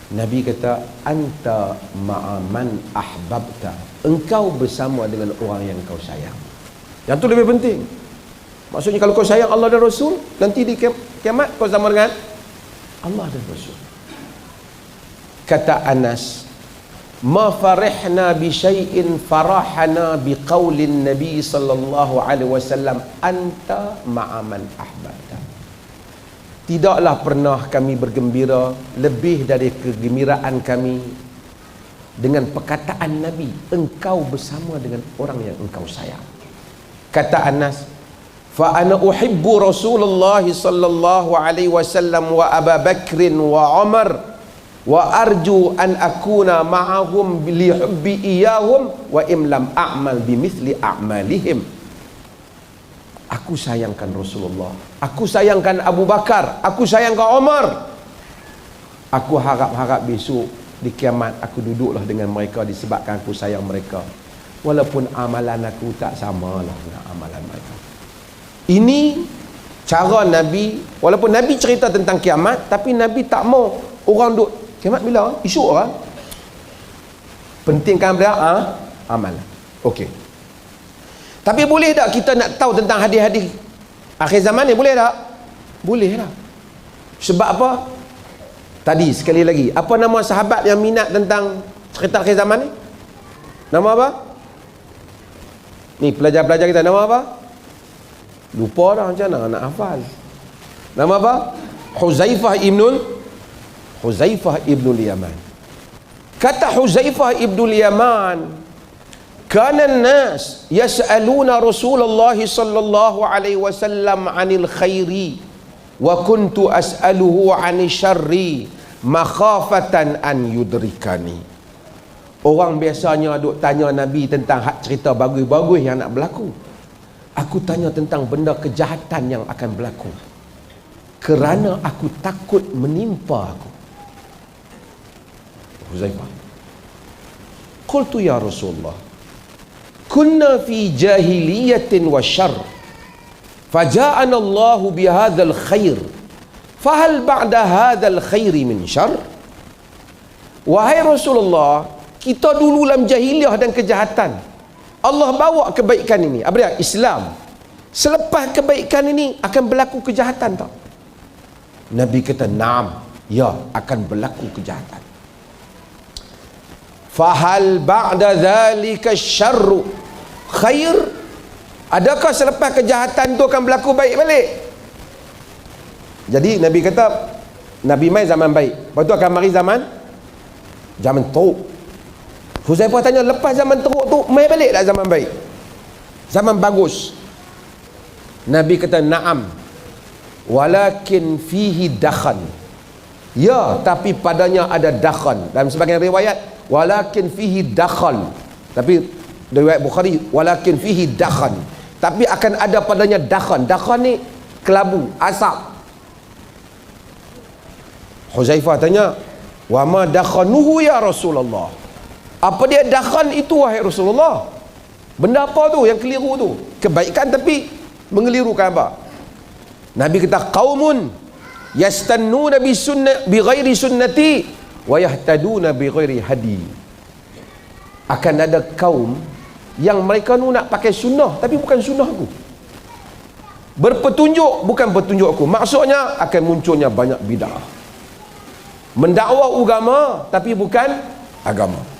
Nabi kata, anta ma'aman ahbabta. Engkau bersama dengan orang yang kau sayang. Yang tu lebih penting. Maksudnya kalau kau sayang Allah dan Rasul, nanti di kiamat kau sama dengan Allah dan Rasul. Kata Anas, ma farihna bi syai'in farahana bi qaulin Nabi sallallahu alaihi wasallam, anta ma'aman ahbabta. Tidaklah pernah kami bergembira lebih dari kegembiraan kami dengan perkataan Nabi, engkau bersama dengan orang yang engkau sayang. Kata Anas, fa ana uhibbu Rasulullah sallallahu alaihi wasallam wa Abu Bakr wa Umar wa arju an akuna ma'ahum li hubbi iyahum wa im lam a'mal bimithli a'malihim. Aku sayangkan Rasulullah, aku sayangkan Abu Bakar, aku sayangkan Umar. Aku harap-harap besok di kiamat aku duduklah dengan mereka disebabkan aku sayang mereka, walaupun amalan aku tak samalah dengan amalan mereka. Ini cara Nabi. Walaupun Nabi cerita tentang kiamat, tapi Nabi tak mau orang duk kiamat bila? Esok lah. Pentingkan benda amalan. Okey. Tapi boleh tak kita nak tahu tentang hadis-hadis akhir zaman ni? Boleh tak? Boleh lah. Sebab apa? Tadi sekali lagi, apa nama sahabat yang minat tentang cerita akhir zaman ni? Nama apa? Ni pelajar-pelajar kita, nama apa? Lupa dah macam mana nak hafal. Nama apa? Huzaifah ibnul Yaman. Kata Huzaifah ibnul Yaman, kana an-nas yas'aluna Rasulullah sallallahu alaihi wasallam 'anil khairi wa kuntu as'aluhu 'anil syarri makhafatan an yudrikani. Orang biasanya duk tanya Nabi tentang hak cerita bagus-bagus yang nak berlaku. Aku tanya tentang benda kejahatan yang akan berlaku, kerana aku takut menimpa aku. Huzaifah, qultu ya Rasulullah, kunna fi jahiliyatin wa syarr, faja'ana Allahu bihadzal khair, fahal ba'da hadzal khairi min syarr? Wahai Rasulullah, kita dulu dalam jahiliah dan kejahatan, Allah bawa kebaikan ini, apa dia? Islam. Selepas kebaikan ini akan berlaku kejahatan tak? Nabi kata, "Naam, ya, akan berlaku kejahatan." Fahal ba'da dzalika syarru khair? Adakah selepas kejahatan tu akan berlaku baik balik? Jadi Nabi kata, Nabi mai zaman baik, lepas tu akan mari zaman teruk. Huzaifah tanya, lepas zaman teruk tu mai balik tak zaman baik, zaman bagus? Nabi kata, "Na'am, walakin fihi dakhan." Ya, tapi padanya ada dakhan. Dalam sebagian riwayat, walakin fihi dakhal. Tapi riwayat Bukhari, walakin fihi dakhan, tapi akan ada padanya dakhan. Dakhan ni kelabu, asap. Huzaifah tanya, "Wa ma dakhanuhu ya Rasulullah?" Apa dia dakhan itu wahai Rasulullah? Benda apa tu yang keliru tu? Kebaikan tapi mengelirukan apa? Nabi kata, "Qaumun yastannuna bi ghairi sunnati wa yahtaduna bi ghairi hadi." Akan ada kaum yang mereka nu nak pakai sunnah tapi bukan sunnah aku, berpetunjuk bukan petunjuk aku. Maksudnya akan munculnya banyak bidah, mendakwa agama tapi bukan agama.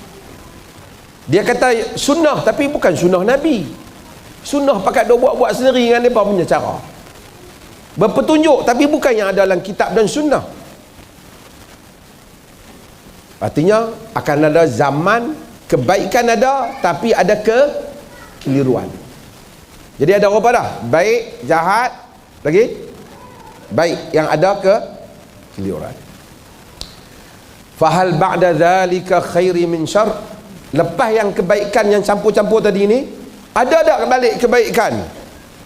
Dia kata sunnah tapi bukan sunnah Nabi. Sunnah pakai dia buat-buat sendiri dengan mereka punya cara. Berpetunjuk tapi bukan yang ada dalam kitab dan sunnah. Artinya akan ada zaman kebaikan ada tapi ada kekeliruan. Jadi ada apa dah? Baik, jahat, lagi baik yang ada kekeliruan. Fahal ba'da dzalika khairi min syarr? Lepas yang kebaikan yang campur-campur tadi ni, ada tak balik kebaikan?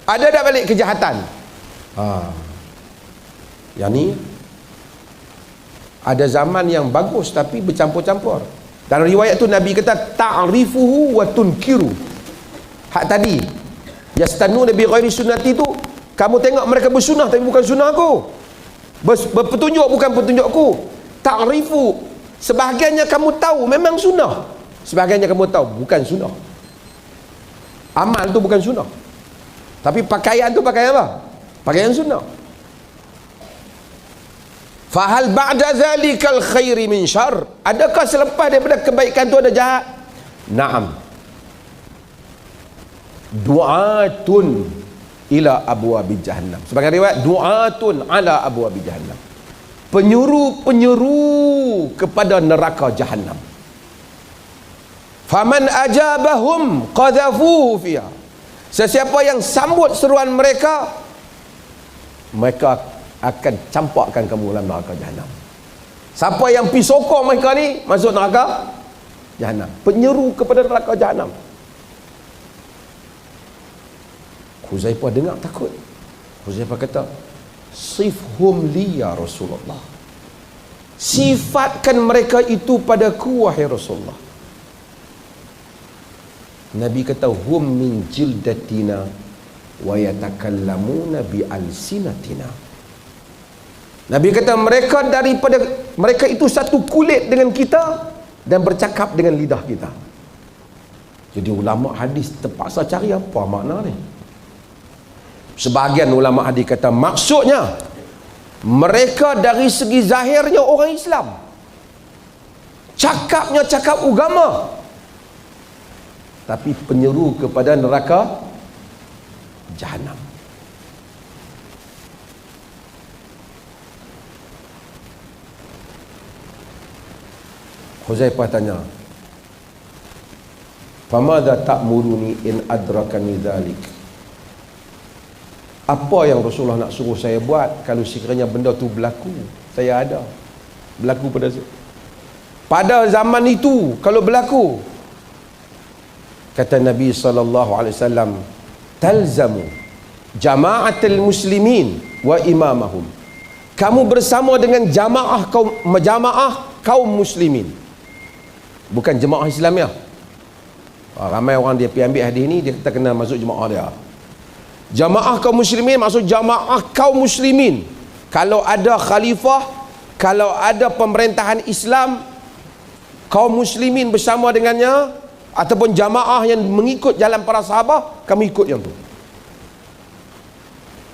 Ada tak balik kejahatan? Yang ni ada zaman yang bagus tapi bercampur-campur. Dalam riwayat tu Nabi kata, ta'rifuhu wa tunkiru. Hak tadi, yastanu nabi ghairi sunnati tu, kamu tengok mereka bersunnah tapi bukan sunnah aku, berpetunjuk bukan petunjuk aku. Ta'rifu, sebahagiannya kamu tahu memang sunnah, sebahagiannya kamu tahu bukan sunnah. Amal tu bukan sunnah, tapi pakaian tu pakaian apa? Pakaian sunnah. Fahal ba'da zalikal khairi min syarr? Adakah selepas daripada kebaikan tu ada jahat? Naam. Du'atun ila abwabi jahannam. Sebagai riwayat, du'atun ala abwabi jahannam. Penyeru-penyeru kepada neraka jahannam. Faman ajabahum qadhafuhu fiha. Sesiapa yang sambut seruan mereka, mereka akan campakkan kamu dalam neraka jahannam. Siapa yang pergi sokong mereka ni masuk neraka jahannam, penyeru kepada neraka jahannam. Huzaifah dengar takut. Huzaifah kata, "Sifhum li ya Rasulullah." Sifatkan mereka itu padaku wahai Rasulullah. Nabi kata, "Hum min jildatina wa yatakallamuna bi alsinatina." Nabi kata mereka itu satu kulit dengan kita dan bercakap dengan lidah kita. Jadi ulama hadis terpaksa cari apa makna ni. Sebahagian ulama hadis kata maksudnya Mereka dari segi zahirnya orang Islam, cakapnya cakap agama, tapi penyeru kepada neraka Jahannam. Huzaifah tanya, "Famadha ta'muruni in adrakani dhalik?" Apa yang Rasulullah nak suruh saya buat kalau sekiranya benda tu berlaku? Saya ada berlaku pada zaman itu. Kalau berlaku, kata Nabi SAW, "Talzamu jama'atul muslimin wa imamahum." Kamu bersama dengan jamaah kaum muslimin, bukan jemaah Islamiah. Ramai orang dia pergi ambil hadis ni, dia kata kena masuk jemaah dia. Jamaah kaum muslimin maksud jamaah kaum muslimin. Kalau ada khalifah, kalau ada pemerintahan Islam, kaum muslimin bersama dengannya, ataupun jamaah yang mengikut jalan para sahabat, kami ikut yang tu.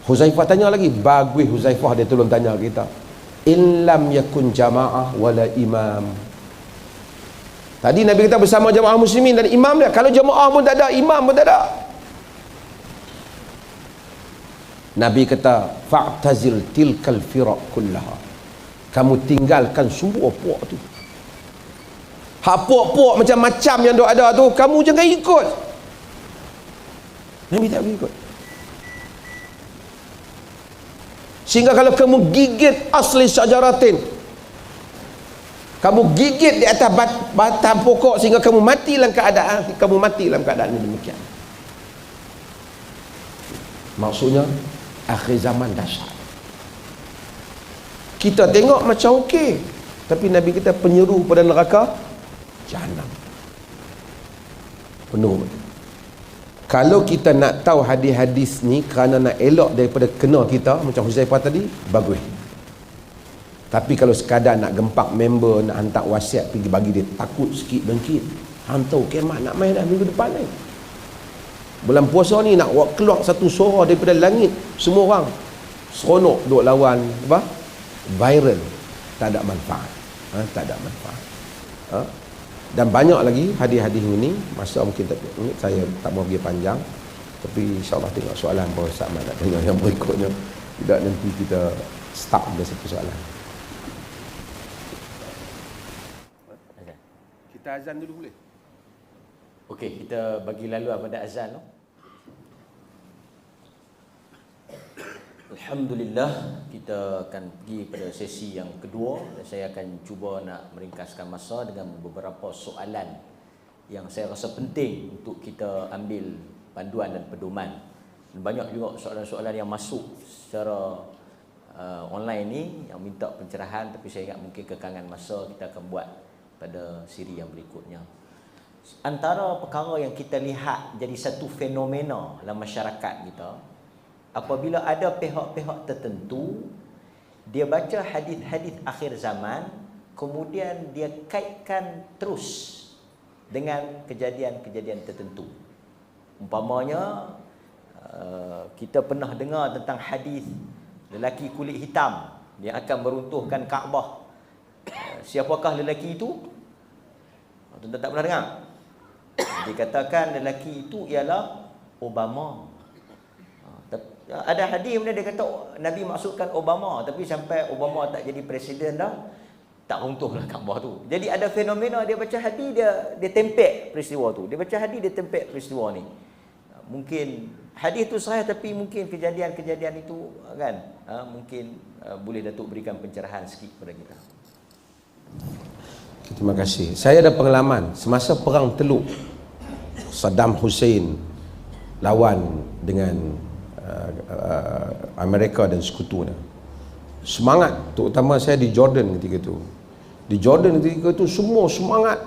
Huzaifah tanya lagi, bagus Huzaifah, dia tolong tanya kita, in lam yakun jamaah wala imam. Tadi Nabi kita bersama jamaah muslimin dan imam dia. Kalau jamaah pun tak ada, imam pun tak ada, Nabi kata, fa'tazil tilkal firaq kullaha. Kamu tinggalkan semua puak tu. Hak puak-puak macam-macam yang ada tu, kamu jangan ikut. Nabi tak ikut. Sehingga kalau kamu gigit asli syajaratin, kamu gigit di atas batang pokok sehingga kamu mati dalam keadaan demikian. Maksudnya akhir zaman dahsyat. Kita tengok macam okey, tapi Nabi kita penyeru pada neraka Jahannam. Penuh. Kalau kita nak tahu hadis-hadis ni kerana nak elok daripada kena kita, macam Huzaifah tadi, bagus. Tapi kalau sekadar nak gempak member, nak hantar wasiat pergi bagi dia takut sikit bangkit, hantar kemat nak main dah minggu depan ni. Bulan puasa ni nak keluar satu suara daripada langit, semua orang seronok duk lawan apa? Viral. Tak ada manfaat. Tak ada manfaat. Dan banyak lagi hadis-hadis ini. Masa mungkin saya tak mau pergi panjang, tapi insyaAllah tengok soalan bahawa Ustaz nak tanya yang berikutnya. Tidak nanti kita start dengan satu soalan. Kita azan dulu boleh? Okey, kita bagi laluan pada azan tu. Alhamdulillah, kita akan pergi pada sesi yang kedua dan saya akan cuba nak meringkaskan masa dengan beberapa soalan yang saya rasa penting untuk kita ambil panduan dan pedoman. Dan banyak juga soalan-soalan yang masuk secara online ni yang minta pencerahan, tapi saya ingat mungkin kekangan masa kita akan buat pada siri yang berikutnya. Antara perkara yang kita lihat jadi satu fenomena dalam masyarakat kita, apabila ada pihak-pihak tertentu dia baca hadis-hadis akhir zaman, kemudian dia kaitkan terus dengan kejadian-kejadian tertentu. Umpamanya kita pernah dengar tentang hadis lelaki kulit hitam yang akan meruntuhkan Kaabah. Siapakah lelaki itu? Tuan-tuan tak pernah dengar? Dikatakan lelaki itu ialah Obama. Ada hadis mana dia kata Nabi maksudkan Obama, tapi sampai Obama tak jadi presiden dah, tak runtuhlah Kaabah tu. Jadi ada fenomena dia baca hadis, dia tempek peristiwa tu. Dia baca hadis, dia tempek peristiwa ni. Mungkin hadis tu sahih, tapi mungkin kejadian-kejadian itu kan mungkin boleh Datuk berikan pencerahan sikit kepada kita. Terima kasih. Saya ada pengalaman semasa perang Teluk, Saddam Hussein lawan dengan Amerika dan sekutunya. Semangat, terutama saya di Jordan ketika itu. Di Jordan ketika itu semua semangat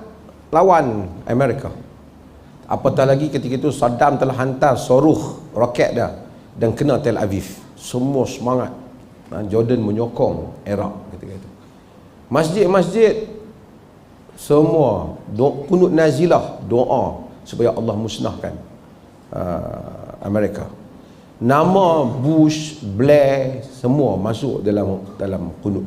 lawan Amerika. Apatah lagi ketika itu Saddam telah hantar soruh roket dah dan kena Tel Aviv. Semua semangat. Jordan menyokong Iraq ketika itu. Masjid-masjid semua kunut nazilah, doa supaya Allah musnahkan Amerika. Nama Bush, Blair, semua masuk dalam kunut.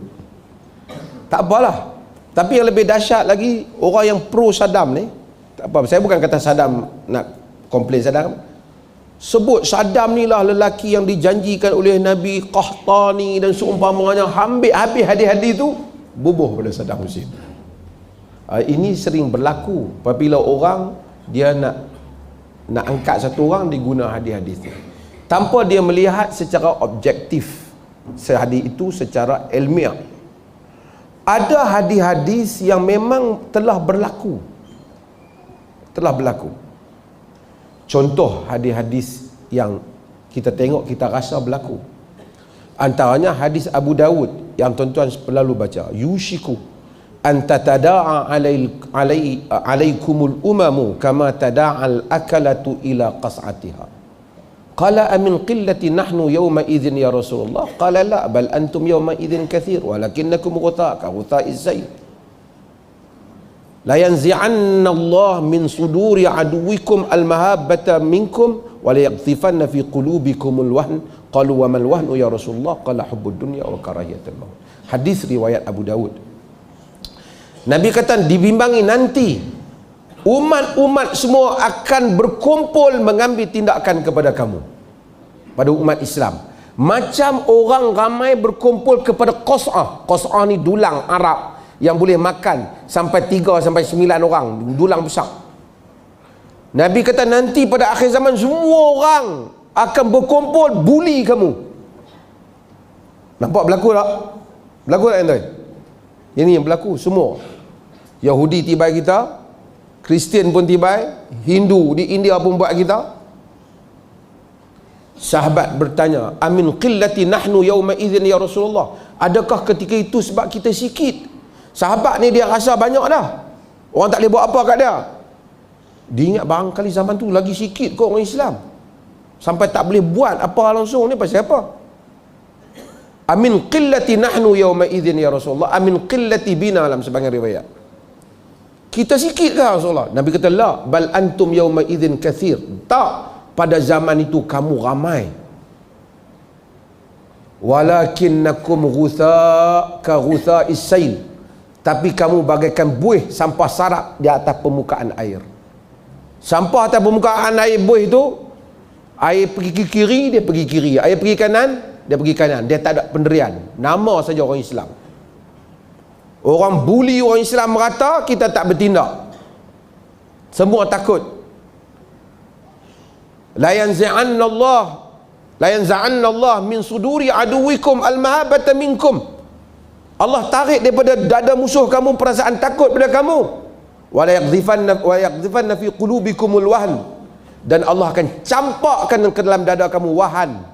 Tak apalah. Tapi yang lebih dahsyat lagi, orang yang pro Saddam ni, tak apa, saya bukan kata Saddam nak komplain Saddam. Sebut Saddam ni lah lelaki yang dijanjikan oleh Nabi Qahtani dan seumpamanya, ambil habis hadis-hadis tu, bubuh pada Saddam Hussein. Ini sering berlaku apabila orang dia nak angkat satu orang, diguna hadis-hadis tu tanpa dia melihat secara objektif hadis itu secara ilmiah. Ada hadis-hadis yang memang telah berlaku. Contoh hadis-hadis yang kita tengok, kita rasa berlaku, antaranya hadis Abu Dawud yang tuan-tuan selalu baca, yushiku an tatada'a alaikumul umamu kama tada'al akalatu ila qas'atiha. Qala amin qillati nahnu yawma idzin ya Rasulullah? Qala la, bal antum yawma idzin kathir walakinnakum ghutha ka ghutha'is sayl. La yanzi'anna Allah min suduri aduwikum al-mahabbata minkum wa la yaghzifanna fi qulubikumul wahn. Qalu wa mal wahnu ya Rasulullah? Qala hubbud dunya wa karahiyatul maut. Hadis riwayat Abu Dawud. Nabi kata dibimbangi nanti umat-umat semua akan berkumpul mengambil tindakan kepada kamu, pada umat Islam, macam orang ramai berkumpul kepada qas'ah. Qas'ah ni dulang Arab yang boleh makan sampai 3 sampai 9 orang, dulang besar. Nabi kata nanti pada akhir zaman semua orang akan berkumpul buli kamu. Nampak berlaku tak? Berlaku tak tuan? Ini yang berlaku semua. Yahudi tibai kita, Kristian pun tibai, Hindu di India pun buat kita. Sahabat bertanya, amin qillati nahnu yawma idzin ya Rasulullah? Adakah ketika itu sebab kita sikit? Sahabat ni dia rasa banyak dah, orang tak boleh buat apa kat dia. Dia ingat barangkali zaman tu lagi sikit kot orang Islam, sampai tak boleh buat apa langsung ni pasal apa? Amin qillati nahnu yawma idzin ya Rasulullah? Amin qillati bina, dalam sebahagian riwayat. Kita sikit ke Rasulullah? Nabi kata la, bal antum yawma idzin kathir. Tak, pada zaman itu kamu ramai. Walakinnakum ghutha ka ghutha'is sayl. Tapi kamu bagaikan buih sampah sarap di atas permukaan air. Sampah atas permukaan air buih itu, air pergi ke kiri, dia pergi kiri. Air pergi kanan, dia pergi kanan. Dia tak ada pendirian. Nama saja orang Islam. Orang buli orang Islam merata, kita tak bertindak. Semua takut. La yanza'anna Allah min suduri aduwikum al-mahabbata minkum. Allah tarik daripada dada musuh kamu perasaan takut pada kamu. Wa yaghzifanna fi qulubikumul wahn. Dan Allah akan campakkan ke dalam dada kamu wahan.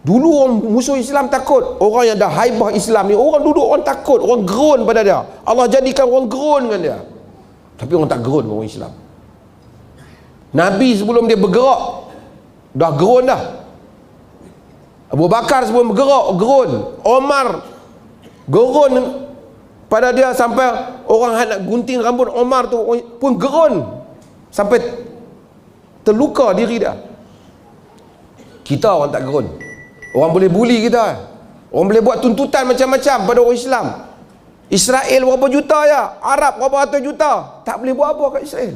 Dulu orang musuh Islam takut. Orang yang dah haibah Islam ni, orang duduk, orang takut, orang gerun pada dia. Allah jadikan orang gerun dengan dia. Tapi orang tak gerun orang Islam. Nabi sebelum dia bergerak dah gerun dah. Abu Bakar sebelum bergerak gerun. Omar gerun pada dia sampai orang nak gunting rambut Omar tu pun gerun sampai terluka diri dia. Kita orang tak gerun. Orang boleh buli kita. Orang boleh buat tuntutan macam-macam pada orang Islam. Israel berapa juta ya? Arab berapa ratus juta? Tak boleh buat apa kat Israel.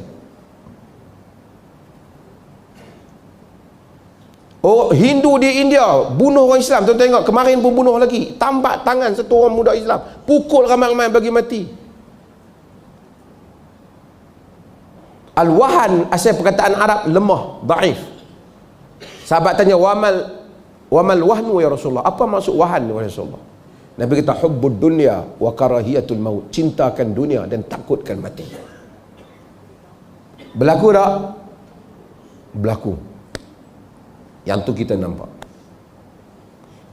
Oh, Hindu di India bunuh orang Islam. Tuan tengok kemarin pun bunuh lagi. Tampak tangan satu orang muda Islam, pukul ramai-ramai bagi mati. Al-wahan asal perkataan Arab lemah, dhaif. Sahabat tanya, wamal wahnu ya Rasulullah? Apa maksud wahan ya Rasulullah? Nabi kata hubbud dunya wa karahiyatul maut. Cintakan dunia dan takutkan mati. Berlaku tak? Berlaku. Yang tu kita nampak.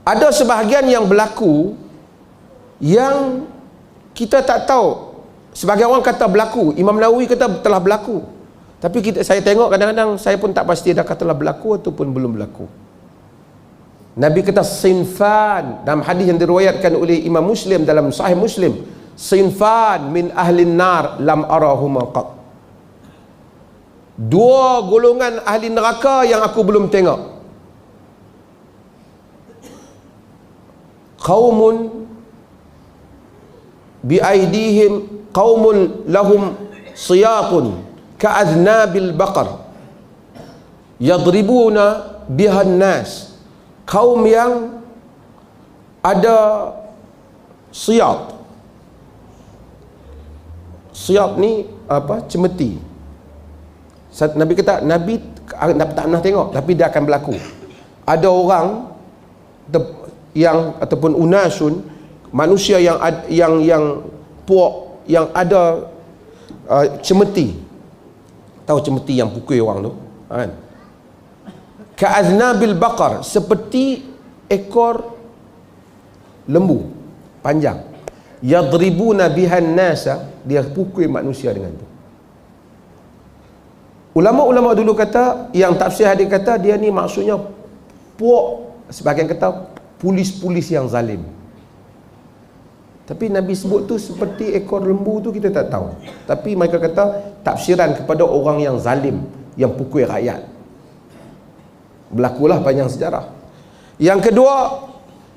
Ada sebahagian yang berlaku yang kita tak tahu. Sebagai orang kata berlaku, Imam Nawawi kata telah berlaku. Tapi saya tengok kadang-kadang saya pun tak pasti adakah telah berlaku ataupun belum berlaku. Nabi kata sinfan, dalam hadis yang diriwayatkan oleh Imam Muslim dalam Sahih Muslim, sinfan min ahlin nar lam arahuma qat. Dua golongan ahli neraka yang aku belum tengok. qaumun biaidihim qaumun lahum siyatun ka'adnabil baqar yadribuna bihan nas. Kaum yang ada siyat. Siyat ni apa? Cemeti. Nabi kata, Nabi tak pernah tengok, tapi dia akan berlaku. Ada orang yang ataupun unasun, manusia yang puak, yang ada cemeti. Tahu cemeti yang pukul orang tu, kan? Ka'aznabil baqar, seperti ekor lembu panjang. Yadribuna bihan nasa, dia pukul manusia dengan tu. Ulama-ulama dulu kata, yang tafsir hadis kata dia ni maksudnya puak, sebahagian kata polis-polis yang zalim. Tapi Nabi sebut tu seperti ekor lembu tu kita tak tahu. Tapi mereka kata tafsiran kepada orang yang zalim, yang pukul rakyat. Berlakulah panjang sejarah. Yang kedua,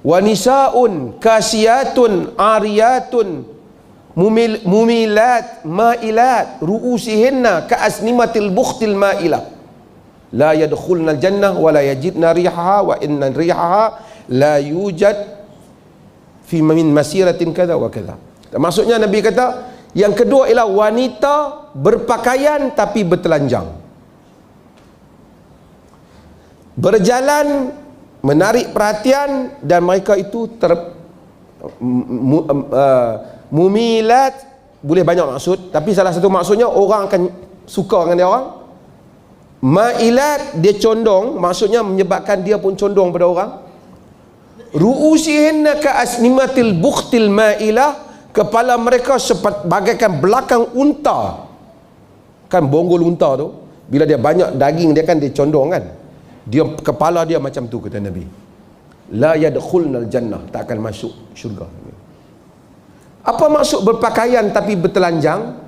wanisaun kasiyatun ariyatun mumilat ma'ilat ru'usihinna ka'asnimatil bukhtil ma'ilah la yadkhulna al-jannah wa la yajidna rihaha wa inna rihaha la yujad fi min masiratin kadha wa kadha. Maksudnya Nabi kata yang kedua ialah wanita berpakaian tapi bertelanjang, berjalan menarik perhatian, dan mereka itu mumilat, boleh banyak maksud, tapi salah satu maksudnya orang akan suka dengan dia orang. Ma'ilat, dia condong, maksudnya menyebabkan dia pun condong pada orang. Ru'usihinna ka'asnimatil bukhtil ma'ilah, kepala mereka seperti bagaikan belakang unta. Kan bonggol unta tu, bila dia banyak daging dia kan dia condong kan. Dia kepala dia macam tu, kata Nabi. La yadkhulnal jannah, tak akan masuk syurga. Apa maksud berpakaian tapi bertelanjang?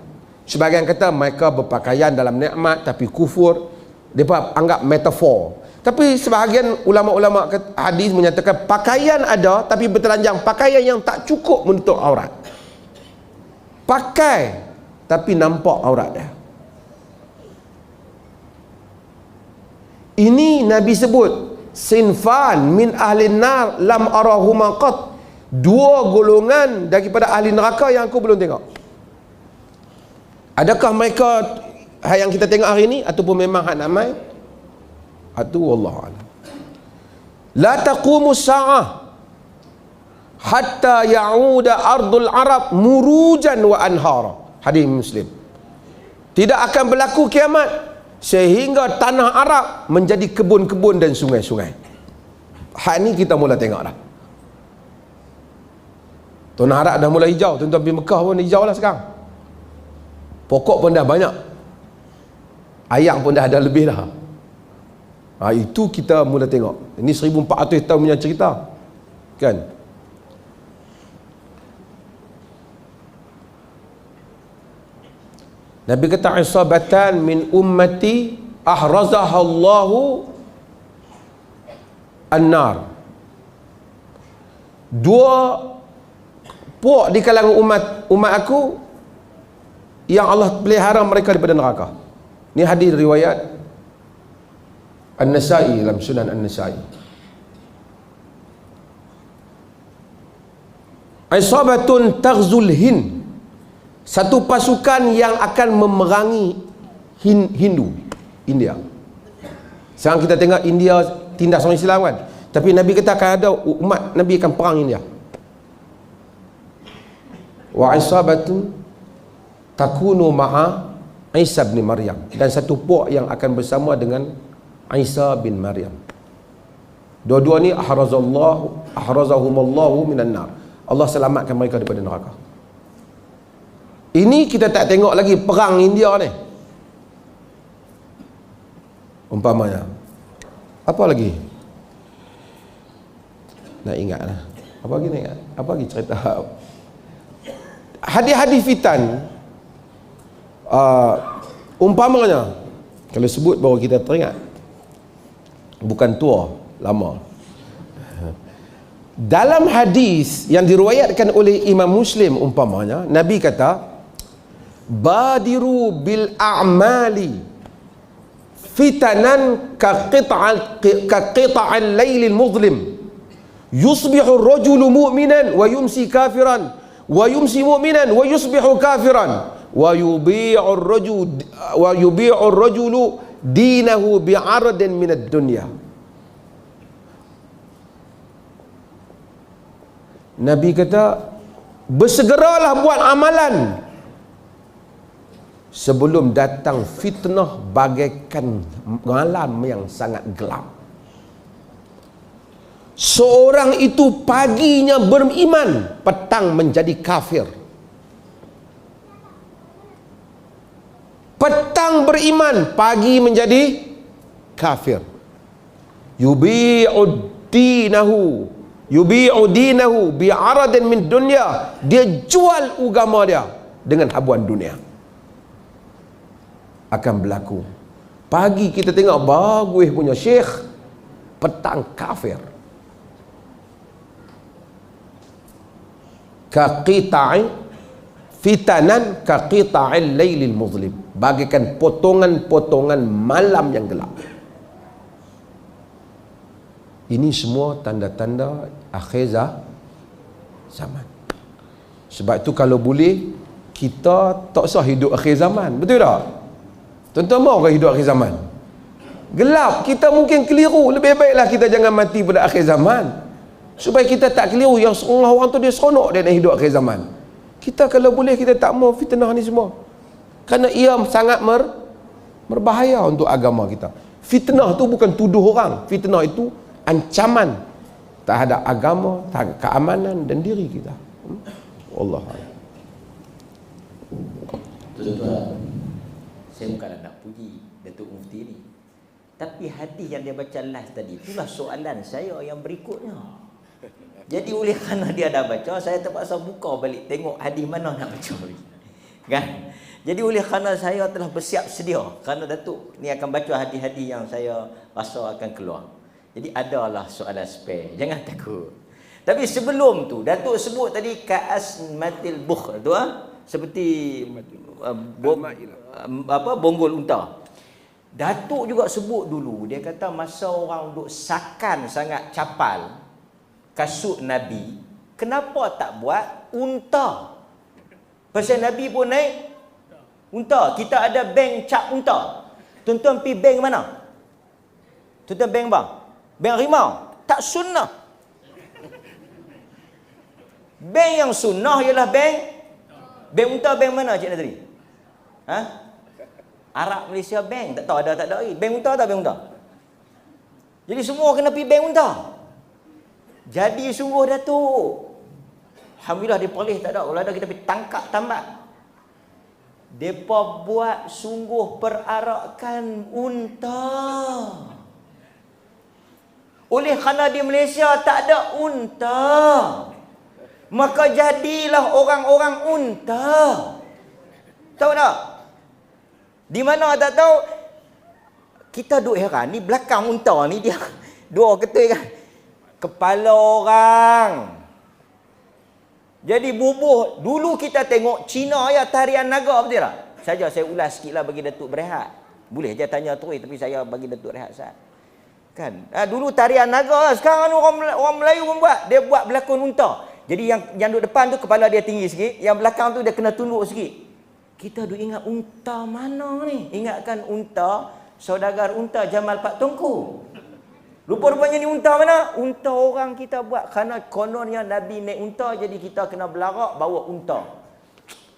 Sebahagian kata mereka berpakaian dalam nikmat tapi kufur. Mereka anggap metafor. Tapi sebahagian ulama-ulama hadis menyatakan pakaian ada tapi bertelanjang, pakaian yang tak cukup menutup aurat. Pakai tapi nampak aurat dia. Ini Nabi sebut sinfan min ahli nar lam arahuma qat, dua golongan daripada ahli neraka yang aku belum tengok. Adakah mereka yang kita tengok hari ini ataupun memang hak namai? Itu wallahu a'lam. La taqumu sa'ah hatta ya'uda ardul arab murujan wa anhara. Hadis Muslim. Tidak akan berlaku kiamat sehingga tanah Arab menjadi kebun-kebun dan sungai-sungai. Hak ni kita mula tengok dah. Tanah Arab dah mula hijau. Tuan-tuan pergi Mekah pun hijau lah sekarang. Pokok pun dah banyak. Ayam pun dah ada lebih dah. Itu kita mula tengok. Ini 1400 tahun punya cerita. Kan? Nabi kata isabatan min ummati ahrazahallahu an-nar. Dua puak di kalangan umat aku yang Allah pelihara mereka daripada neraka. Ini hadis riwayat An-Nasa'i dalam Sunan An-Nasa'i. Isabatun taghzul Hind, satu pasukan yang akan memerangi Hindu, India. Sekarang kita tengok India tindas orang Islam kan, tapi Nabi kata akan ada umat Nabi akan perang India. Wa isabatun takunu ma'a Isa bin Maryam, dan satu puak yang akan bersama dengan Isa bin Maryam. Dua-dua ni ahrazahumallahu minan nar. Allah selamatkan mereka daripada neraka. Ini kita tak tengok lagi perang India ni. Umpamanya. Apa lagi? Nak ingat lah. Apa lagi nak ingat? Apa lagi cerita? Hadis-hadis fitan. Umpamanya. Kalau sebut baru kita teringat. Bukan tua, lama. Dalam hadis yang diriwayatkan oleh Imam Muslim umpamanya, Nabi kata, badiru bil a'mali fitanan ka qita'al laylil muzlim, yusbihu ar-rajulu mu'minan wa yumsi kafiran, wa yumsi mu'minan wa yusbihu kafiran, wa yubi'u ar-rajulu dinahu bi'aradin min ad-dunya. Nabi kata, bersegeralah buat amalan sebelum datang fitnah bagaikan malam yang sangat gelap. Seorang itu paginya beriman, petang menjadi kafir. Petang beriman, pagi menjadi kafir. Yubi'u dinahu bi'aradin min dunya. Dia jual agama dia dengan habuan dunia. Akan berlaku. Pagi kita tengok bagus punya syekh, petang kafir. Kaqita'i fitanan kaqita'il lailil muzlim, bagaikan potongan-potongan malam yang gelap. Ini semua tanda-tanda akhir zaman. Sebab itu kalau boleh, kita tak usah hidup akhir zaman. Betul tak? Tuan-tuan mahu ke hidup akhir zaman? Gelap, kita mungkin keliru. Lebih baiklah kita jangan mati pada akhir zaman, supaya kita tak keliru yang setengah orang tu dia seronok dia nak hidup akhir zaman. Kita kalau boleh, kita tak mau fitnah ni semua, kerana ia sangat berbahaya untuk agama kita. Fitnah tu bukan tuduh orang. Fitnah itu ancaman terhadap agama, terhadap keamanan dan diri kita. Allah. Tuan-tuan, saya bukanlah nak puji Datuk Mufti ni, tapi hadis yang dia baca last tadi, itulah soalan saya yang berikutnya. Jadi oleh kerana dia dah baca, saya terpaksa buka balik tengok hadis mana nak baca lagi, kan? Jadi oleh kerana saya telah bersiap sedia, kerana Datuk ni akan baca hadis-hadis yang saya rasa akan keluar. Jadi adalah soalan spare, jangan takut. Tapi sebelum tu, Datuk sebut tadi ka'asmatil bukh tu, seperti bonggol unta. Datuk juga sebut dulu, dia kata masa orang duk sakan sangat capal kasut Nabi, kenapa tak buat unta? Pasal Nabi pun naik unta. Kita ada bank cap unta. Tuan-tuan pergi bank mana? Tuan-tuan bank bang? Bank rimau. Tak sunnah. Bank yang sunnah ialah bank unta. Bank mana Cik Nazri? Ha? Arab Malaysia bank. Tak tahu ada tak ada. Bank unta tak bank unta? Jadi semua kena pergi bank unta. Jadi sungguh Datuk, alhamdulillah dia polis tak ada. Kalau ada kita pergi tangkap tambak. Depa buat sungguh perarakan unta. Oleh kerana di Malaysia tak ada unta, maka jadilah orang-orang unta. Tahu tak? Di mana tak tahu. Kita duk heran, ni belakang unta ni dia dua ketul kan, kepala orang. Jadi bubuh. Dulu kita tengok Cina ya tarian naga, betul tak? Saja saya ulas sikitlah bagi Datuk berehat. Boleh je tanya terus, tapi saya bagi Datuk rehat sat. Kan? Dulu tarian naga, sekarang orang Melayu pun buat. Dia buat berlakon unta. Jadi yang duduk depan tu kepala dia tinggi sikit, yang belakang tu dia kena tunduk sikit. Kita duk ingat unta mana ni? Ingatkan unta saudagar unta Jamal Pak Tungku. Rupa-rupanya ni unta mana? Unta orang kita buat. Kerana kononnya Nabi naik unta, jadi kita kena belarak bawa unta.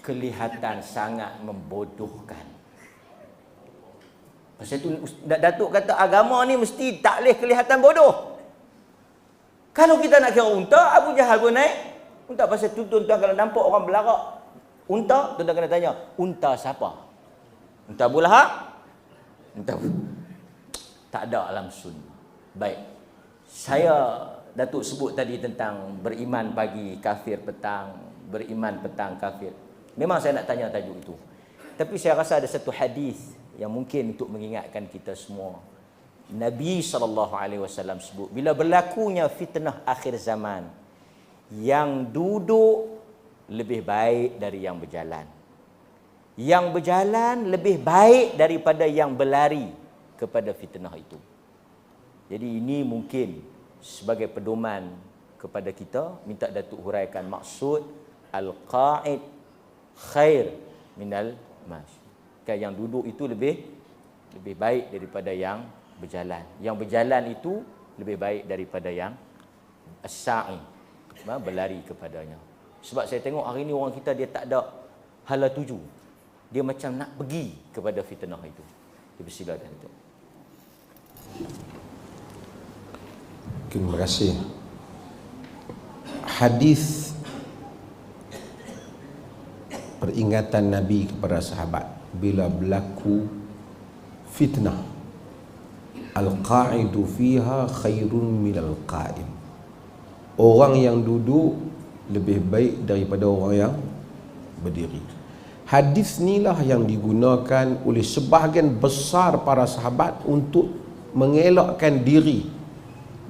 Kelihatan sangat membodohkan. Pasal tu Datuk kata agama ni mesti tak boleh kelihatan bodoh. Kalau kita nak kira unta, Abu Jahal pun naik unta. Pasal tu tuan-tuan kalau nampak orang belarak unta, tuan-tuan kena tanya, unta siapa? Unta Abu Lahab? Unta tak ada alam sunnah. Baik, saya Datuk sebut tadi tentang beriman pagi, kafir petang, beriman petang, kafir. Memang saya nak tanya tajuk itu. Tapi saya rasa ada satu hadis yang mungkin untuk mengingatkan kita semua. Nabi SAW sebut, bila berlakunya fitnah akhir zaman, yang duduk lebih baik dari yang berjalan. Yang berjalan lebih baik daripada yang berlari kepada fitnah itu. Jadi ini mungkin sebagai pedoman kepada kita, minta Datuk huraikan maksud al-qa'id khair minal mashi. Kan yang duduk itu lebih baik daripada yang berjalan. Yang berjalan itu lebih baik daripada yang as-sa'i, berlari kepadanya. Sebab saya tengok hari ni orang kita dia tak ada hala tuju. Dia macam nak pergi kepada fitnah itu. Dipersilakan itu. Terima kasih. Hadis peringatan Nabi kepada sahabat bila berlaku fitnah, al-qa'idu fiha khairun minal qa'im. Orang yang duduk lebih baik daripada orang yang berdiri. Hadis inilah yang digunakan oleh sebahagian besar para sahabat untuk mengelakkan diri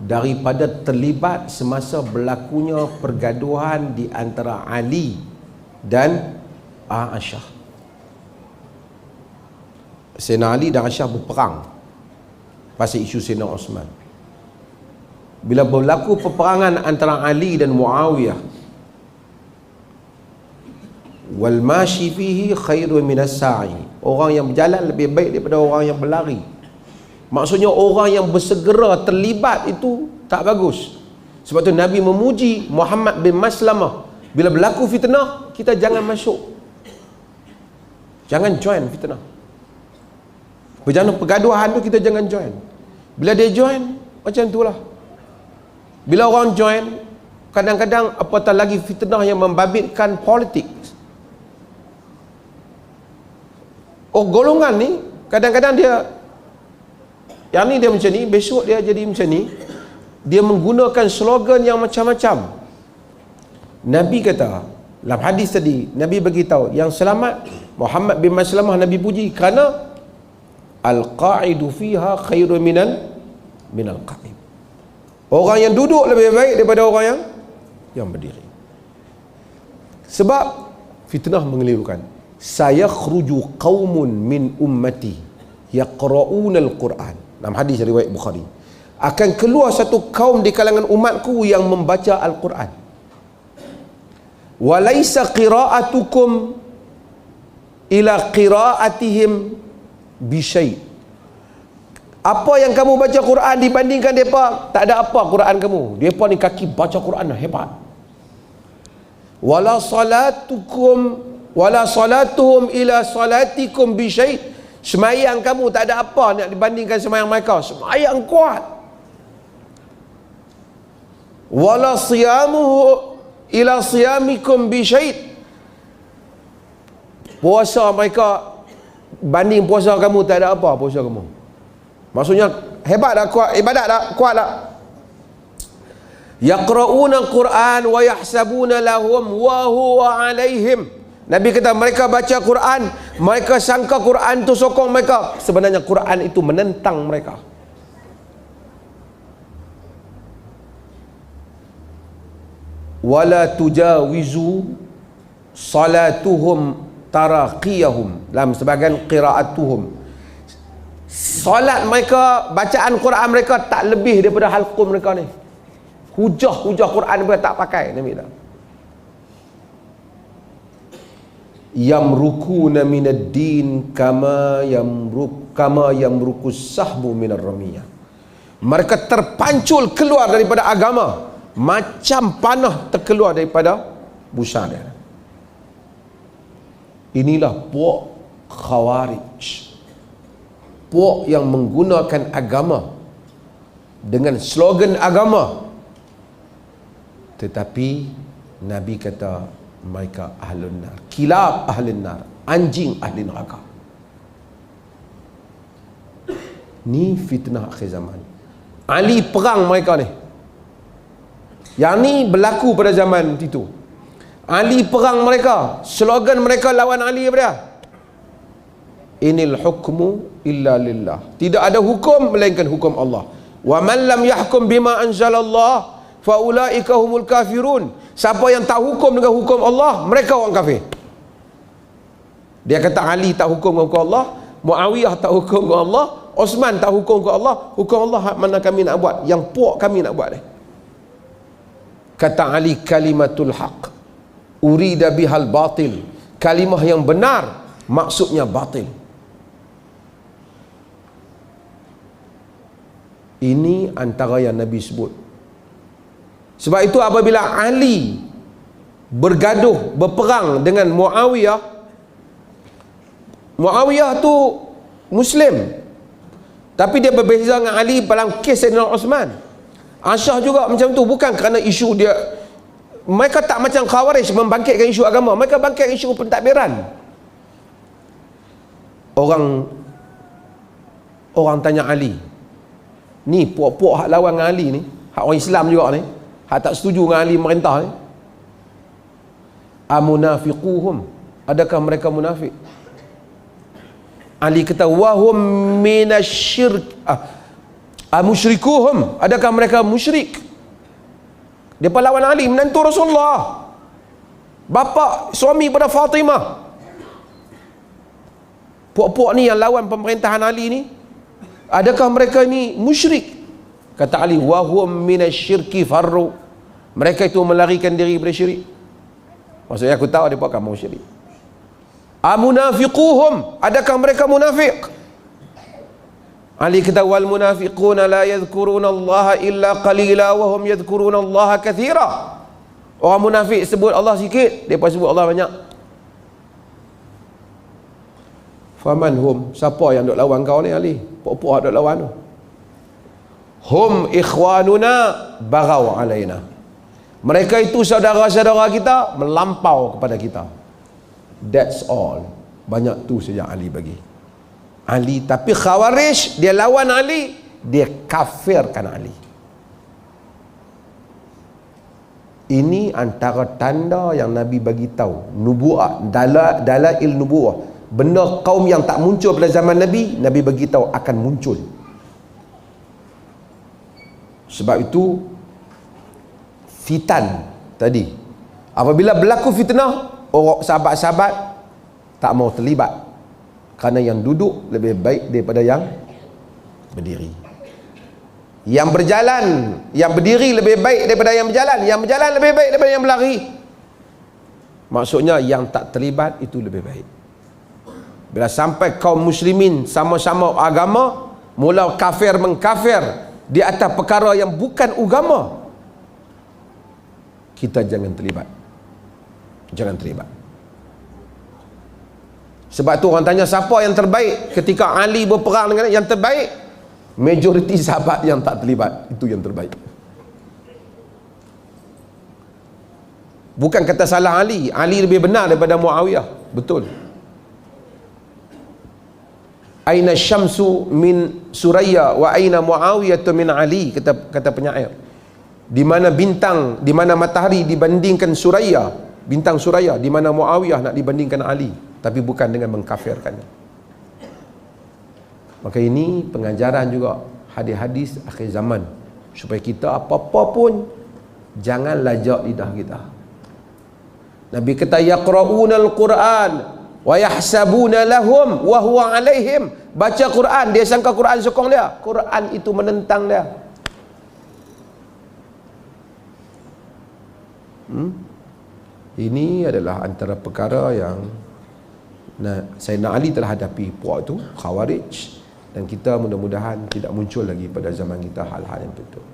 daripada terlibat semasa berlakunya pergaduhan di antara Ali dan Aisyah. Sayyidina Ali dan Aisyah berperang pasal isu Sayyidina Osman. Bila berlaku peperangan antara Ali dan Muawiyah, wal mashi fihi khairu minas sa'i, orang yang berjalan lebih baik daripada orang yang berlari. Maksudnya orang yang bersegera terlibat itu tak bagus. Sebab tu Nabi memuji Muhammad bin Maslamah, bila berlaku fitnah kita jangan masuk, jangan join fitnah. Berjalan pergaduhan tu kita jangan join. Bila dia join, macam itulah. Bila orang join, kadang-kadang apatah lagi fitnah yang membabitkan politik. Oh, golongan ni kadang-kadang dia yang ni dia macam ni, besok dia jadi macam ni. Dia menggunakan slogan yang macam-macam. Nabi kata dalam hadis tadi, Nabi beritahu yang selamat Muhammad bin Maslamah, Nabi puji kerana al-qa'idu fiha khairun minal qa'im. Orang yang duduk lebih baik daripada orang yang berdiri. Sebab fitnah mengelirukan. Sayakhruju qaumun min ummati yaqra'una al-Quran. Dalam hadis riwayat Bukhari, akan keluar satu kaum di kalangan umatku yang membaca Al-Quran. Walaysa qira'atukum ila qira'atihim bisyai. Apa yang kamu baca Quran dibandingkan mereka, tak ada apa Quran kamu. Mereka ni kaki baca Quran hebat. Wala salatuhum ila salatikum bisyai. Semayang kamu tak ada apa nak dibandingkan semayang mereka. Semayang kuat. Wala siyamuhu ila siyamikum bisyai. Puasa mereka banding puasa kamu tak ada apa puasa kamu. Maksudnya hebat tak, kuat ibadat tak, kuat tak? Yaqra'una al-Quran wa yahsabuna lahum wa huwa alaihim. Nabi kata mereka baca Quran, mereka sangka Quran tu sokong mereka, sebenarnya Quran itu menentang mereka. Wala tujawizu salatuhum taraqiyahum, dalam sebagian qiraatuhum, solat mereka, bacaan Quran mereka tak lebih daripada halqum mereka ni. Hujah Quran mereka tak pakai. Nabi kata yamrukuna minad din kama yamrukus sahbu minar ramiyah. Mereka terpancul keluar daripada agama macam panah terkeluar daripada busa dia. Inilah puak Khawarij, puak yang menggunakan agama dengan slogan agama, tetapi Nabi kata mereka ahlun nar, kilab ahlun nar, anjing ahli neraka. Ni fitnah akhir zaman. Ali perang mereka ni. Yang ni berlaku pada zaman itu. Ali perang mereka, slogan mereka lawan Ali apa dia? inil hukmu illa lillah. Tidak ada hukum melainkan hukum Allah. Wa man lam yahkum bima anzalallah fa ulaika humul kafirun. Siapa yang tak hukum dengan hukum Allah, mereka orang kafir. Dia kata Ali tak hukum dengan hukum Allah, Muawiyah tak hukum dengan Allah, Osman tak hukum dengan Allah. Hukum Allah mana kami nak buat? Yang puak kami nak buat ni. Kata Ali, kalimatul haq urida bihal batil. Kalimah yang benar maksudnya batil. Ini antara yang Nabi sebut. Sebab itu apabila Ali bergaduh, berperang dengan Muawiyah, Muawiyah tu Muslim, tapi dia berbeza dengan Ali dalam kes Sayyidina Osman. Aisyah juga macam tu, bukan kerana isu dia. Mereka tak macam Khawarij membangkitkan isu agama, mereka bangkitkan isu pentadbiran. Orang tanya Ali, ni puak-puak hak lawan dengan Ali ni, hak orang Islam juga ni, hak tak setuju dengan Ali merintah ni, amunafiquhum, adakah mereka munafik? Ali kata wahum minasyirk, musyrikuhum, adakah mereka musyrik? Dia pahlawan Ali, menantu Rasulullah, bapa suami pada Fatimah. Puak-puak ni yang lawan pemerintahan Ali ni, adakah mereka ni musyrik? Kata Ali, wahum minasyirki farru, mereka itu melarikan diri dari syirik. Maksudnya aku tahu dia buat kamu syirik. Amunafiquhum, adakah mereka munafik? Ali kata wal munafiquna la yadhkuruna Allah illa qalila wa hum yadhkuruna Allah kathira. Orang munafik sebut Allah sikit, depa sebut Allah banyak. Faman hum, siapa yang duk lawan kau ni Ali? Puak-puak duk lawan tu. Hum ikhwanuna baghaw alaina. Mereka itu saudara-saudara kita, melampau kepada kita. That's all. Banyak tu saja Ali bagi. Ali, tapi Khawarij dia lawan Ali, dia kafirkan Ali. Ini antara tanda yang Nabi bagi tahu, nubuah, dalail nubuah. Benda kaum yang tak muncul pada zaman Nabi, Nabi bagi tahu akan muncul. Sebab itu fitan tadi, apabila berlaku fitnah, orang sahabat-sahabat tak mau terlibat, kerana yang duduk lebih baik daripada yang berdiri. Yang berjalan, yang berdiri lebih baik daripada yang berjalan. Yang berjalan lebih baik daripada yang berlari. Maksudnya yang tak terlibat itu lebih baik. Bila sampai kaum muslimin sama-sama agama mula kafir mengkafir di atas perkara yang bukan agama, kita jangan terlibat. Jangan terlibat. Sebab tu orang tanya siapa yang terbaik ketika Ali berperang dengan yang terbaik, majoriti sahabat yang tak terlibat, itu yang terbaik. Bukan kata salah Ali, Ali lebih benar daripada Muawiyah, betul. Aina syamsu min Suraya wa aina Muawiyah min Ali, kata penyair. Di mana bintang, di mana matahari dibandingkan Suraya, bintang Suraya, di mana Muawiyah nak dibandingkan Ali, tapi bukan dengan mengkafirkan. Maka ini pengajaran juga hadis-hadis akhir zaman, supaya kita apa-apa pun jangan lajak lidah kita. Nabi kata yaqra'unal Quran wa yahsabuna lahum wa huwa alaihim. Baca Quran, dia sangka Quran sokong dia, Quran itu menentang dia. Ini adalah antara perkara yang Sayyidina Ali telah hadapi puak itu, Khawarij, dan kita mudah-mudahan tidak muncul lagi pada zaman kita hal-hal yang betul.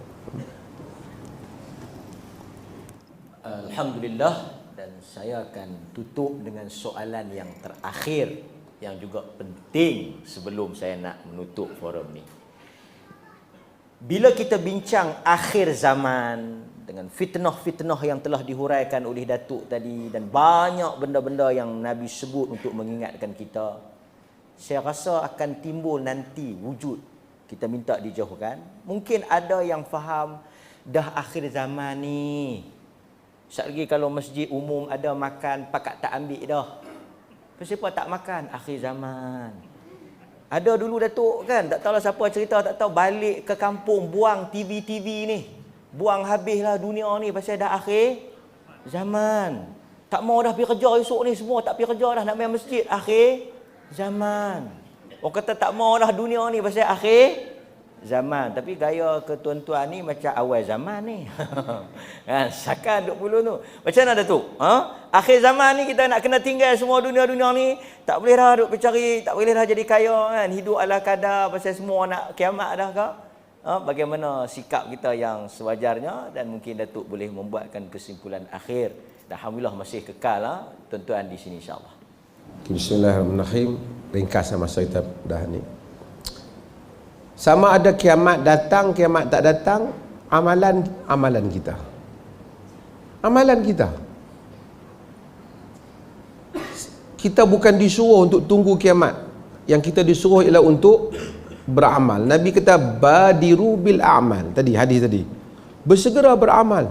Alhamdulillah, dan saya akan tutup dengan soalan yang terakhir yang juga penting sebelum saya nak menutup forum ni. Bila kita bincang akhir zaman dengan fitnah-fitnah yang telah dihuraikan oleh Datuk tadi dan banyak benda-benda yang Nabi sebut untuk mengingatkan kita, saya rasa akan timbul nanti wujud kita minta dijauhkan. Mungkin ada yang faham dah akhir zaman ni, sekejap lagi kalau masjid umum ada makan pakat tak ambil dah. Kenapa tak makan? Akhir zaman. Ada dulu Datuk kan, tak tahulah siapa cerita, tak tahu, balik ke kampung buang TV ni. Buang habislah dunia ni pasal dah akhir zaman. Tak mau dah pergi kerja esok ni, semua tak pergi kerja dah, nak main masjid. Akhir zaman. Orang kata tak mau dah dunia ni pasal akhir zaman. Tapi gaya ketuan-tuan ni macam awal zaman ni. Kan, sakan duk puluh tu. Macam mana Datuk? Akhir zaman ni kita nak kena tinggal semua dunia-dunia ni. Tak boleh dah duk bercari, tak boleh dah jadi kaya kan. Hidup ala kadar pasal semua nak kiamat dah ke? Bagaimana sikap kita yang sewajarnya, dan mungkin Datuk boleh membuatkan kesimpulan akhir. Dan alhamdulillah masih kekal tuan-tuan di sini insya-Allah. Bismillahirrahmanirrahim. Ringkasnya masa kita dah ni. Sama ada kiamat datang, kiamat tak datang, amalan kita. Amalan kita. Kita bukan disuruh untuk tunggu kiamat. Yang kita disuruh ialah untuk beramal. Nabi kata badiru bil a'mal. Tadi hadis tadi. Bersegera beramal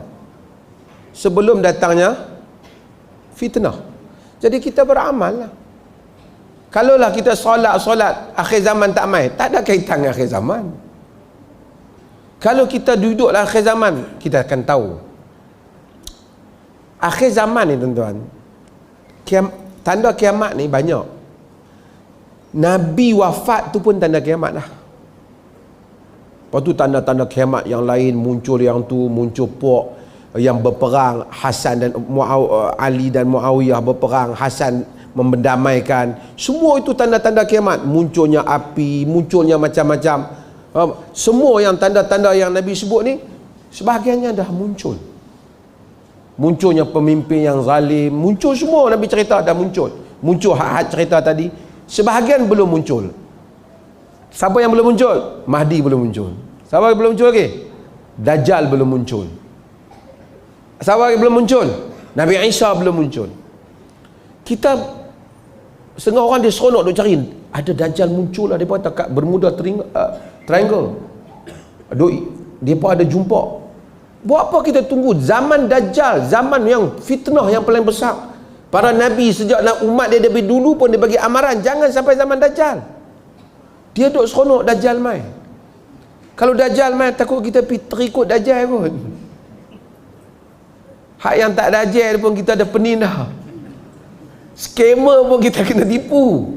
sebelum datangnya fitnah. Jadi kita beramal lah. Kalaulah kita solat akhir zaman tak mai, tak ada kaitan dengan akhir zaman. Kalau kita duduklah akhir zaman, kita akan tahu. Akhir zaman ni tuan-tuan, tanda kiamat ni banyak. Nabi wafat tu pun tanda kiamat dah. Lepas tu tanda-tanda kiamat yang lain muncul, yang tu muncul puak yang berperang, Hasan dan Ali dan Muawiyah berperang, Hasan mendamaikan. Semua itu tanda-tanda kiamat. Munculnya api, munculnya macam-macam. Semua yang tanda-tanda yang Nabi sebut ni, sebahagiannya dah muncul. Munculnya pemimpin yang zalim, muncul semua. Nabi cerita dah muncul. Muncul had cerita tadi. Sebahagian belum muncul. Siapa yang belum muncul? Mahdi belum muncul. Siapa yang belum muncul lagi? Dajjal belum muncul. Siapa yang belum muncul? Nabi Isa belum muncul. Kita setengah orang dia seronok duk cari, ada Dajjal muncul lah, depa dekat Bermuda Triangle. Depa ada jumpa. Buat apa kita tunggu zaman Dajjal, zaman yang fitnah yang paling besar. Para nabi sejak umat dia dari dulu pun dia bagi amaran jangan sampai zaman Dajjal. Dia duk seronok Dajjal mai. Kalau Dajjal mai takut kita terikut Dajjal pun. Hak yang tak Dajjal pun kita ada penindah. Skamer pun kita kena tipu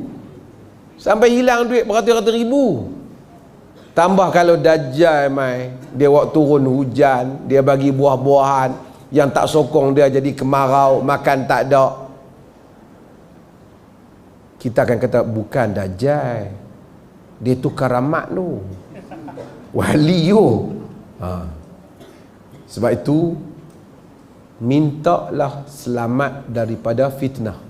sampai hilang duit beratus-ratus ribu. Tambah kalau Dajjal mai, dia waktu turun hujan, dia bagi buah-buahan yang tak sokong dia jadi kemarau, makan tak ada. Kita akan kata bukan Dajjal, dia tu karamat tu, wali tu. Sebab itu mintalah selamat daripada fitnah.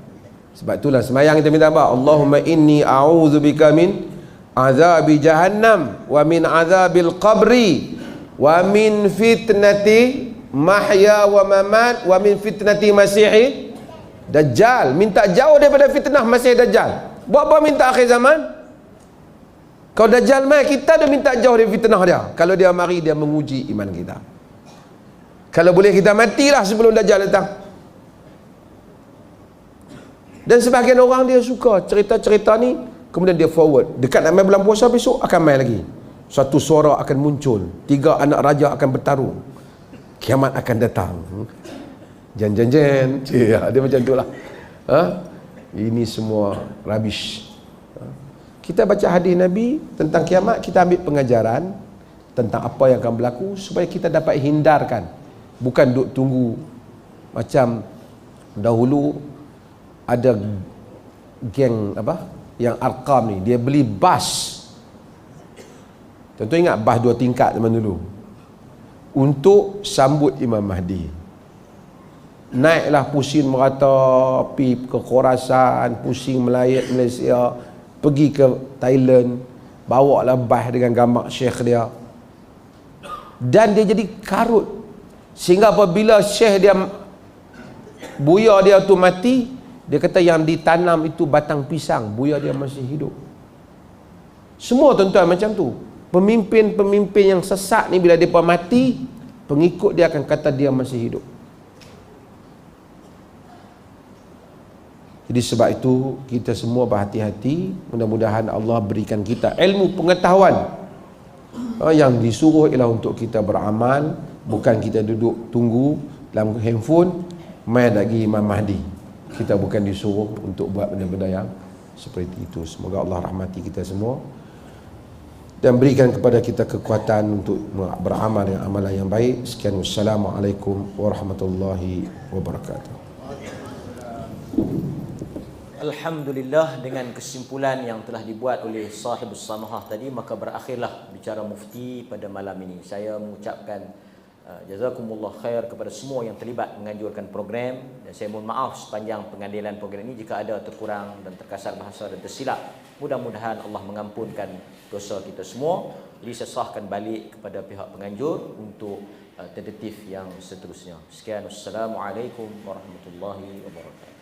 Sebab itulah sembahyang kita minta apa? Allahumma inni a'udzubika min azabi jahannam wa min azabil qabri wa min fitnati mahya wa mamat wa min fitnati masihi dajjal. Minta jauh daripada fitnah masih dajjal. Buat apa minta akhir zaman? Kalau dajjal mai, kita dah minta jauh dari fitnah dia. Kalau dia mari, dia menguji iman kita. Kalau boleh kita matilah sebelum dajjal datang. Dan sebahagian orang dia suka cerita-cerita ni, kemudian dia forward. Dekat nak main bulan puasa besok akan main lagi. Satu suara akan muncul, 3 anak raja akan bertarung, kiamat akan datang. Jen. Dia macam itulah. Ini semua rubbish. Kita baca hadis Nabi tentang kiamat, kita ambil pengajaran tentang apa yang akan berlaku supaya kita dapat hindarkan. Bukan duk tunggu macam dahulu ada geng yang Arqam ni, dia beli bas. Tentu ingat bas 2 tingkat zaman dulu untuk sambut Imam Mahdi. Naiklah pusing merata pergi ke Khorasan, pusing melayat Malaysia, pergi ke Thailand, bawa lah bas dengan gambar syekh dia, dan dia jadi karut sehingga apabila syekh dia, buya dia tu mati, dia kata yang ditanam itu batang pisang, buya dia masih hidup. Semua tuan-tuan macam tu. Pemimpin-pemimpin yang sesat ni bila mereka mati, pengikut dia akan kata dia masih hidup. Jadi sebab itu kita semua berhati-hati. Mudah-mudahan Allah berikan kita ilmu pengetahuan. Yang disuruh ialah untuk kita beramal, bukan kita duduk tunggu dalam handphone main lagi Imam Mahdi. Kita bukan disuruh untuk buat benda-benda yang seperti itu. Semoga Allah rahmati kita semua dan berikan kepada kita kekuatan untuk beramal dengan amalan yang baik. Sekian, wassalamualaikum warahmatullahi wabarakatuh. Alhamdulillah, dengan kesimpulan yang telah dibuat oleh sahibus samahah tadi, maka berakhirlah bicara mufti pada malam ini. Saya mengucapkan jazakumullah khair kepada semua yang terlibat menganjurkan program, dan saya mohon maaf sepanjang pengandilan program ini jika ada terkurang dan terkasar bahasa dan tersilap. Mudah-mudahan Allah mengampunkan dosa kita semua. Jadi saya sahkan balik kepada pihak penganjur untuk tentatif yang seterusnya. Sekian, wassalamualaikum warahmatullahi wabarakatuh.